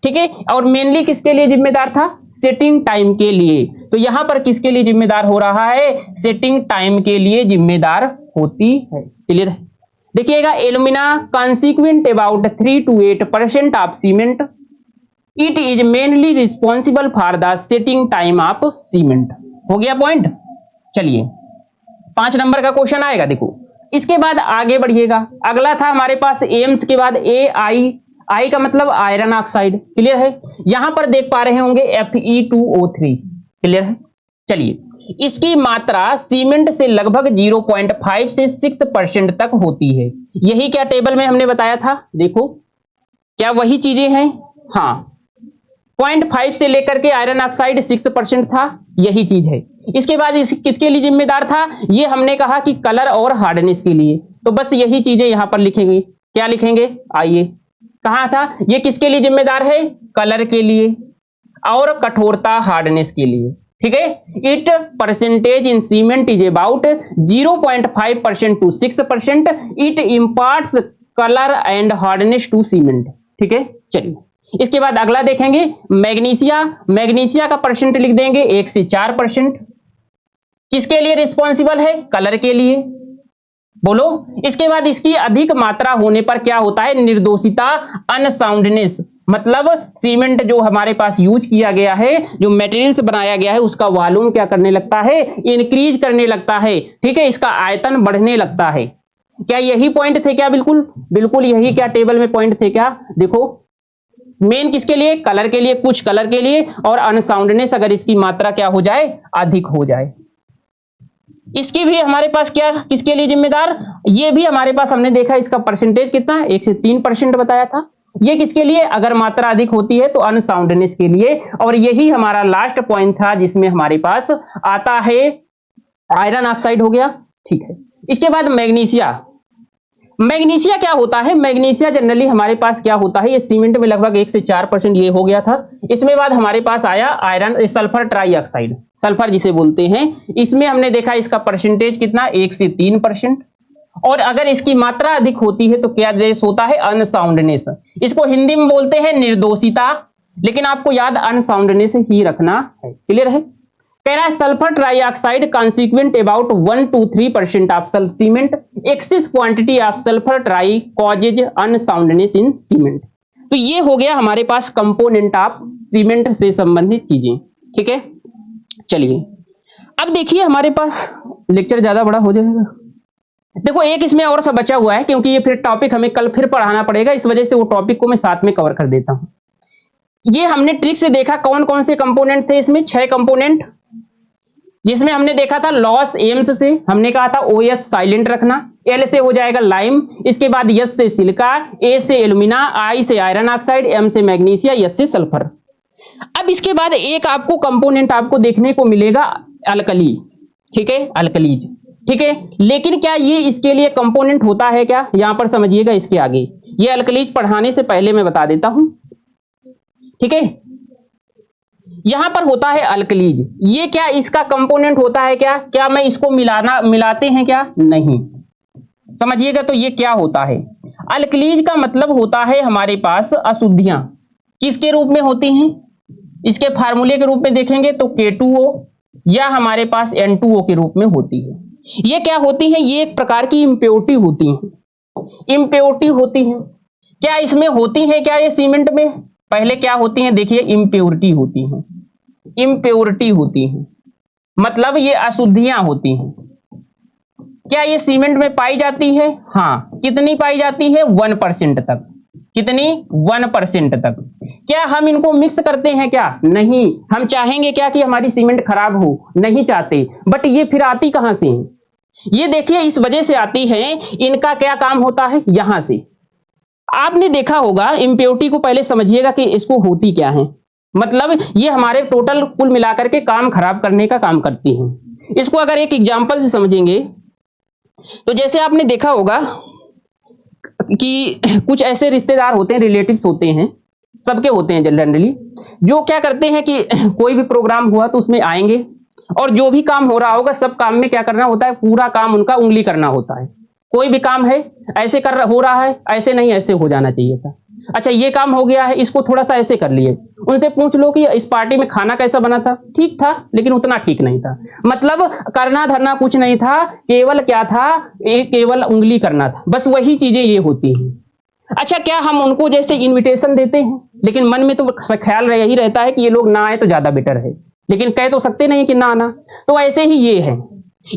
ठीक है, और मेनली किसके लिए जिम्मेदार था, सेटिंग टाइम के लिए। तो यहां पर किसके लिए जिम्मेदार हो रहा है, सेटिंग टाइम के लिए जिम्मेदार होती है। क्लियर है। देखिएगा, alumina consequent about 3 to 8% of cement, it is mainly responsible for the setting time of cement. हो गया पॉइंट। चलिए 5 नंबर का क्वेश्चन आएगा, देखो इसके बाद आगे बढ़िएगा। अगला था हमारे पास एम्स के बाद AI, आई का मतलब आयरन ऑक्साइड। क्लियर है, यहां पर देख पा रहे होंगे Fe2O3। क्लियर है। चलिए इसकी मात्रा सीमेंट से लगभग 0.5 से 6% तक होती है। यही क्या टेबल में हमने बताया था, देखो क्या वही चीजें हैं, हाँ 0.5 से लेकर के आयरन ऑक्साइड 6% था, यही चीज है। इसके बाद किसके लिए जिम्मेदार था, ये हमने कहा कि कलर और हार्डनेस के लिए। तो बस यही चीजें यहां पर लिखेंगे। क्या लिखेंगे, आइए कहा था, ये किसके लिए जिम्मेदार है, कलर के लिए और कठोरता हार्डनेस के लिए। ठीक है, it percentage in cement is about 0.5% to 6%। It imparts colour and hardness to cement. ठीक है। चलिए इसके बाद अगला देखेंगे मैग्नीशिया। मैग्नीशिया का परसेंट लिख देंगे 1 से 4%। किसके लिए रिस्पॉन्सिबल है? कलर के लिए। बोलो। इसके बाद इसकी अधिक मात्रा होने पर क्या होता है? निर्दोषिता, अनसाउंडनेस। मतलब सीमेंट जो हमारे पास यूज किया गया है, जो मटेरियल्स बनाया गया है, उसका वॉल्यूम क्या करने लगता है? इंक्रीज करने लगता है। ठीक है, इसका आयतन बढ़ने लगता है। क्या यही पॉइंट थे क्या? बिल्कुल बिल्कुल यही क्या टेबल में पॉइंट थे क्या? देखो, मेन किसके लिए? कलर के लिए, कुछ कलर के लिए, और अनसाउंडनेस अगर इसकी मात्रा क्या हो जाए? अधिक हो जाए। इसकी भी हमारे पास क्या, किसके लिए जिम्मेदार? ये भी हमारे पास हमने देखा इसका परसेंटेज कितना, 1 से 3% बताया था। ये किसके लिए? अगर मात्रा अधिक होती है तो अनसाउंडनेस के लिए। और यही हमारा लास्ट पॉइंट था जिसमें हमारे पास आता है आयरन ऑक्साइड हो गया। ठीक है, इसके बाद मैग्नीशिया। मैग्नीशिया क्या होता है? मैग्नीशिया जनरली हमारे पास क्या होता है? ये सीमेंट में लगभग 1 से 4% ये हो गया था। इसमें बाद हमारे पास आया आयरन, सल्फर ट्राईऑक्साइड, सल्फर जिसे बोलते हैं। इसमें हमने देखा इसका परसेंटेज कितना, 1 से 3%। और अगर इसकी मात्रा अधिक होती है तो क्या देश होता है? अनसाउंडनेस। इसको हिंदी में बोलते हैं निर्दोषिता, लेकिन आपको याद अनसाउंडनेस ही रखना है। क्लियर है? कह रहा है sulphur trioxide consequent about 1 to 3% of cement, excess quantity of sulphur tri causes unsoundness in cement. तो ये हो गया हमारे पास कंपोनेंट ऑफ सीमेंट से संबंधित चीजें। ठीक है, चलिए अब देखिए हमारे पास लेक्चर ज्यादा बड़ा हो जाएगा। देखो एक इसमें और सा बचा हुआ है, क्योंकि ये फिर टॉपिक हमें कल फिर पढ़ाना पड़ेगा, इस वजह से वो टॉपिक को मैं साथ में कवर कर देता हूं। ये हमने ट्रिक से देखा कौन कौन से कंपोनेंट थे इसमें, 6 कंपोनेंट, जिसमें हमने देखा था लॉस एम्स से हमने कहा था OS साइलेंट रखना, L से हो जाएगा लाइम, इसके बाद S से सिलिका, A से एल्यूमिना, I से आयरन ऑक्साइड, M से मैग्नीशिया, S से सल्फर। अब इसके बाद एक आपको कंपोनेंट आपको देखने को मिलेगा अल्कली। ठीक है, अल्कलीज। ठीक है, लेकिन क्या ये इसके लिए कंपोनेंट होता है क्या? यहां पर समझिएगा इसके आगे, ये अल्कलीज पढ़ाने से पहले मैं बता देता हूं। ठीक है, यहां पर होता है अल्कलीज, ये क्या इसका कंपोनेंट होता है क्या? क्या मैं इसको मिलाते हैं क्या? नहीं। समझिएगा, तो ये क्या होता है? अल्कलीज का मतलब होता है हमारे पास अशुद्धियां। किसके रूप में होती हैं? इसके फार्मूले के रूप में देखेंगे तो K2O या हमारे पास N2O के रूप में होती है। ये क्या होती है? ये एक प्रकार की इम्प्योरिटी होती है। इम्प्योरिटी होती है क्या? इसमें होती है क्या? ये सीमेंट में पहले क्या होती है? देखिए, इम्प्योरिटी होती है। इम्प्योरिटी होती है मतलब ये अशुद्धियां होती हैं। क्या ये सीमेंट में पाई जाती है? हाँ। कितनी पाई जाती है? 1% तक। कितनी? 1% तक। क्या हम इनको मिक्स करते हैं क्या? नहीं। हम चाहेंगे क्या कि हमारी सीमेंट खराब हो? नहीं चाहते। बट ये फिर आती कहां से है? ये देखिए इस वजह से आती है, इनका क्या काम होता है? यहां से आपने देखा होगा, इम्प्योरिटी को पहले समझिएगा कि इसको होती क्या है। मतलब ये हमारे टोटल कुल मिलाकर के काम खराब करने का काम करती हैं। इसको अगर एक एग्जांपल से समझेंगे तो जैसे आपने देखा होगा कि कुछ ऐसे रिश्तेदार होते हैं, रिलेटिव्स होते हैं, सबके होते हैं जनरली, जो क्या करते हैं कि कोई भी प्रोग्राम हुआ तो उसमें आएंगे और जो भी काम हो रहा होगा सब काम में क्या करना होता है? पूरा काम उनका उंगली करना होता है। कोई भी काम है ऐसे हो रहा है, ऐसे नहीं, ऐसे हो जाना चाहिए था। अच्छा ये काम हो गया है, इसको थोड़ा सा ऐसे कर लिए। उनसे पूछ लो कि इस पार्टी में खाना कैसा बना था? ठीक था, लेकिन उतना ठीक नहीं था। मतलब करना धरना कुछ नहीं था, केवल क्या था? एक केवल उंगली करना था। बस वही चीजें ये होती हैं। अच्छा क्या हम उनको जैसे इनविटेशन देते हैं, लेकिन मन में तो ख्याल यही रहता है कि ये लोग ना आए तो ज्यादा बेटर है, लेकिन कह तो सकते नहीं कि ना आना। तो ऐसे ही ये है,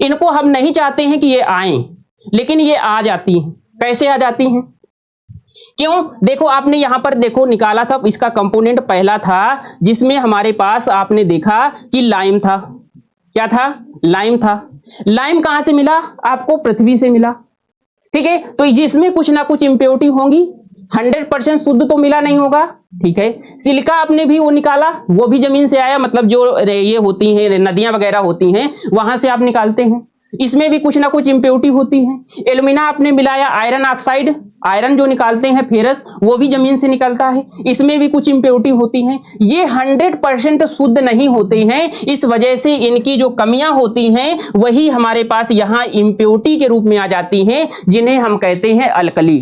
इनको हम नहीं चाहते हैं कि ये आए, लेकिन ये आ जाती हैं। कैसे आ जाती हैं? क्यों? देखो आपने यहां पर देखो निकाला था, इसका कंपोनेंट पहला था जिसमें हमारे पास आपने देखा कि लाइम था। क्या था? लाइम था। लाइम कहां से मिला आपको? पृथ्वी से मिला। ठीक है, तो जिसमें कुछ ना कुछ इंप्योरिटी होंगी, 100% शुद्ध तो मिला नहीं होगा। ठीक है, सिलिका आपने भी वो निकाला, वो भी जमीन से आया, मतलब जो ये होती हैं नदियां वगैरह होती हैं वहां से आप निकालते हैं, इसमें भी कुछ ना कुछ इंप्योरिटी होती है। एल्यूमिना आपने मिलाया, आयरन ऑक्साइड, आयरन जो निकालते हैं फेरस, वो भी जमीन से निकलता है, इसमें भी कुछ इंप्योरिटी होती हैं। ये 100% शुद्ध नहीं होते हैं, इस वजह से इनकी जो कमियां होती हैं वही हमारे पास यहाँ इंप्योरिटी के रूप में आ जाती हैं, जिन्हें हम कहते हैं अल्कली।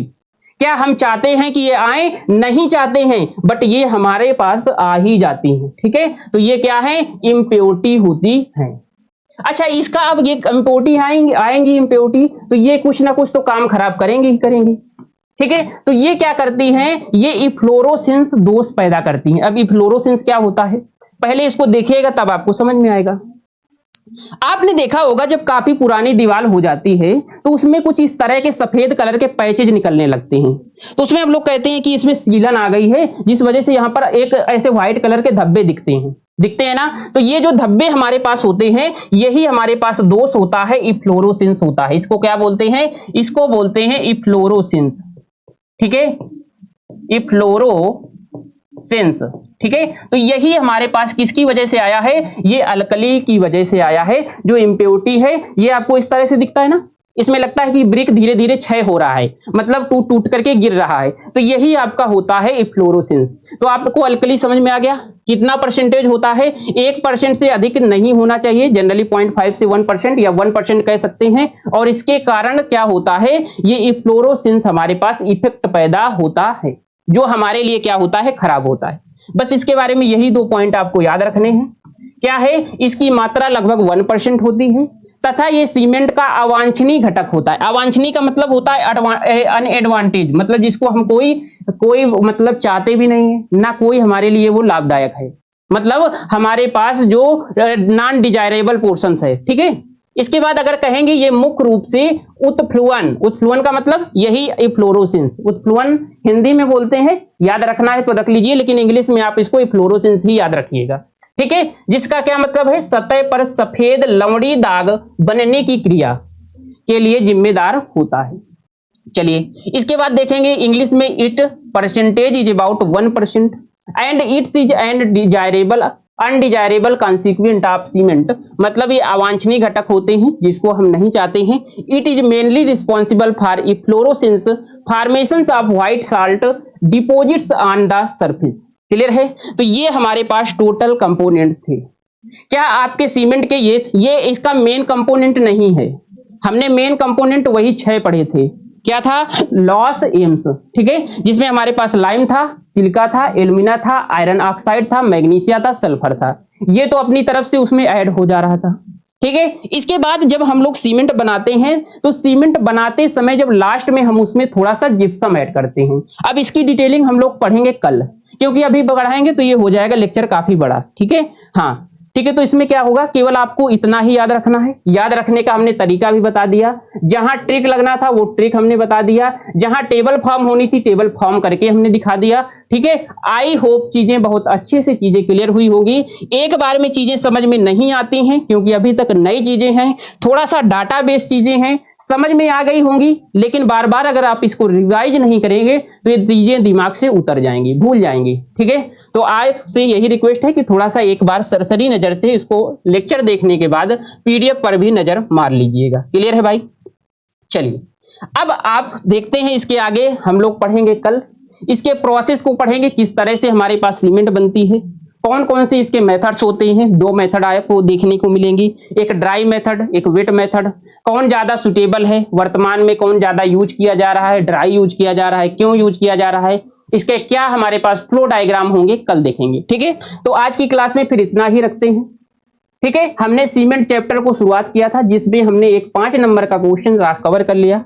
क्या हम चाहते हैं कि ये आए? नहीं चाहते हैं, बट ये हमारे पास आ ही जाती हैं। ठीक है, तो ये क्या है? इम्प्योरिटी होती है। अच्छा, इसका अब ये इम्प्योरिटी आएंगी इम्प्योरिटी, तो ये कुछ ना कुछ तो काम खराब करेंगे ही करेंगे। ठीक है, तो ये क्या करती हैं? ये इफ्लोरोसेंस दोष पैदा करती हैं। अब इफ्लोरोसेंस क्या होता है, पहले इसको देखिएगा तब आपको समझ में आएगा। आपने देखा होगा जब काफी पुरानी दीवार हो जाती है तो उसमें कुछ इस तरह के सफेद कलर के पैचेज निकलने लगते हैं, तो उसमें हम लोग कहते हैं कि इसमें सीलन आ गई है, जिस वजह से यहां पर एक ऐसे व्हाइट कलर के धब्बे दिखते हैं ना। तो ये जो धब्बे हमारे पास होते हैं, यही हमारे पास दोष होता है, इफ्लोरोसेंस होता है। इसको क्या बोलते हैं? इसको बोलते हैं इफ्लोरोसेंस। ठीक है, इफ्लोरोसेंस। ठीक है, तो यही हमारे पास किसकी वजह से आया है? ये अल्कली की वजह से आया है। जो इम्प्योरिटी है ये आपको इस तरह से दिखता है ना, इसमें लगता है कि ब्रिक धीरे धीरे क्षय हो रहा है, मतलब टूट टूट करके गिर रहा है, तो यही आपका होता है इफ्लोरोसेंस। तो आपको अल्कली समझ में आ गया? कितना परसेंटेज होता है? 1% से अधिक नहीं होना चाहिए, जनरली 0.5 से 1% या 1% कह सकते हैं। और इसके कारण क्या होता है? ये इफ्लोरोसेंस हमारे पास इफेक्ट पैदा होता है, जो हमारे लिए क्या होता है? खराब होता है। बस इसके बारे में यही 2 पॉइंट आपको याद रखने हैं। क्या है? इसकी मात्रा लगभग 1% होती है, तथा ये सीमेंट का अवांछनीय घटक होता है। अवांछनीय का मतलब होता है अनएडवांटेज, मतलब जिसको हम कोई मतलब चाहते भी नहीं है ना, कोई हमारे लिए वो लाभदायक है, मतलब हमारे पास जो नॉन डिजायरेबल पोर्शंस है। ठीक है, इसके बाद अगर कहेंगे ये मुख्य रूप से उत्फ्लुअन का मतलब यही इफ्लोरोसेंस। उत्फ्लुअन हिंदी में बोलते हैं, याद रखना है तो रख लीजिए, लेकिन इंग्लिश में आप इसको इफ्लोरोसेंस ही याद रखिएगा। ठीक है, जिसका क्या मतलब है? सतह पर सफेद लवणी दाग बनने की क्रिया के लिए जिम्मेदार होता है। चलिए, इसके बाद देखेंगे इंग्लिश में it percentage is about 1% and it's is and desirable undesirable consequent of cement, मतलब ये अवांछनीय घटक होते हैं जिसको हम नहीं चाहते हैं। It is mainly responsible for efflorescence formations of white salt deposits on the surface. Clear है? तो ये हमारे पास टोटल कंपोनेंट थे। क्या आपके सीमेंट के ये इसका मेन कंपोनेंट नहीं है, हमने मेन कंपोनेंट वही 6 पढ़े थे। क्या था? Loss AIIMS. ठीक है, जिसमें हमारे पास लाइम था, सिलिका था, एल्यूमिना था, आयरन ऑक्साइड था, मैग्नीशिया था, सल्फर था। ये तो अपनी तरफ से उसमें ऐड हो जा रहा था। ठीक है, इसके बाद जब हम लोग सीमेंट बनाते हैं तो सीमेंट बनाते समय जब लास्ट में हम उसमें थोड़ा सा जिप्सम ऐड करते हैं। अब इसकी डिटेलिंग हम लोग पढ़ेंगे कल, क्योंकि अभी बढ़ाएंगे तो ये हो जाएगा लेक्चर काफी बड़ा। ठीक है, हाँ ठीक है, तो इसमें क्या होगा? केवल आपको इतना ही याद रखना है। याद रखने का हमने तरीका भी बता दिया, जहां ट्रिक लगना था वो ट्रिक हमने बता दिया, जहां टेबल फॉर्म होनी थी टेबल फॉर्म करके हमने दिखा दिया। ठीक है, आई होप चीजें बहुत अच्छे से चीजें क्लियर हुई होगी। एक बार में चीजें समझ में नहीं आती हैं क्योंकि अभी तक नई चीजें हैं, थोड़ा सा डाटाबेस चीजें हैं, समझ में आ गई होंगी, लेकिन बार बार अगर आप इसको रिवाइज नहीं करेंगे तो ये चीजें दिमाग से उतर जाएंगी, भूल जाएंगी। ठीक है, तो आपसे यही रिक्वेस्ट है कि थोड़ा सा एक बार सरसरी नजर से इसको लेक्चर देखने के बाद पीडीएफ पर भी नजर मार लीजिएगा। क्लियर है भाई? चलिए, अब आप देखते हैं इसके आगे हम लोग पढ़ेंगे कल, इसके प्रोसेस को पढ़ेंगे, किस तरह से हमारे पास सीमेंट बनती है, कौन कौन से इसके मेथड्स होते हैं। 2 मेथड आपको देखने को मिलेंगी, एक ड्राई मेथड, एक वेट मेथड। कौन ज्यादा सुटेबल है, वर्तमान में कौन ज्यादा यूज किया जा रहा है, ड्राई यूज किया जा रहा है, क्यों यूज किया जा रहा है, इसके क्या हमारे पास फ्लो डायग्राम होंगे, कल देखेंगे। ठीक है, तो आज की क्लास में फिर इतना ही रखते हैं। ठीक है, हमने सीमेंट चैप्टर को शुरुआत किया था जिसमें हमने एक 5 नंबर का क्वेश्चन कवर कर लिया,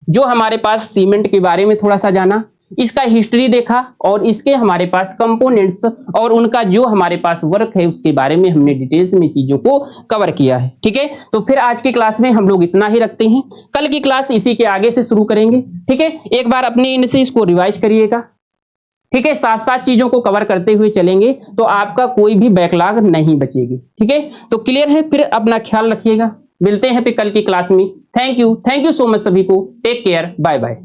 जो हमारे पास सीमेंट के बारे में थोड़ा सा जाना, इसका हिस्ट्री देखा और इसके हमारे पास कंपोनेंट्स और उनका जो हमारे पास वर्क है उसके बारे में हमने डिटेल्स में चीजों को कवर किया है। ठीक है, तो फिर आज की क्लास में हम लोग इतना ही रखते हैं, कल की क्लास इसी के आगे से शुरू करेंगे। ठीक है, एक बार अपने एंड से इसको रिवाइज करिएगा। ठीक है, साथ साथ चीजों को कवर करते हुए चलेंगे तो आपका कोई भी बैकलॉग नहीं बचेगी। ठीक है, तो क्लियर है? फिर अपना ख्याल रखिएगा, मिलते हैं फिर कल की क्लास में। थैंक यू सो मच सभी को, टेक केयर, बाय बाय।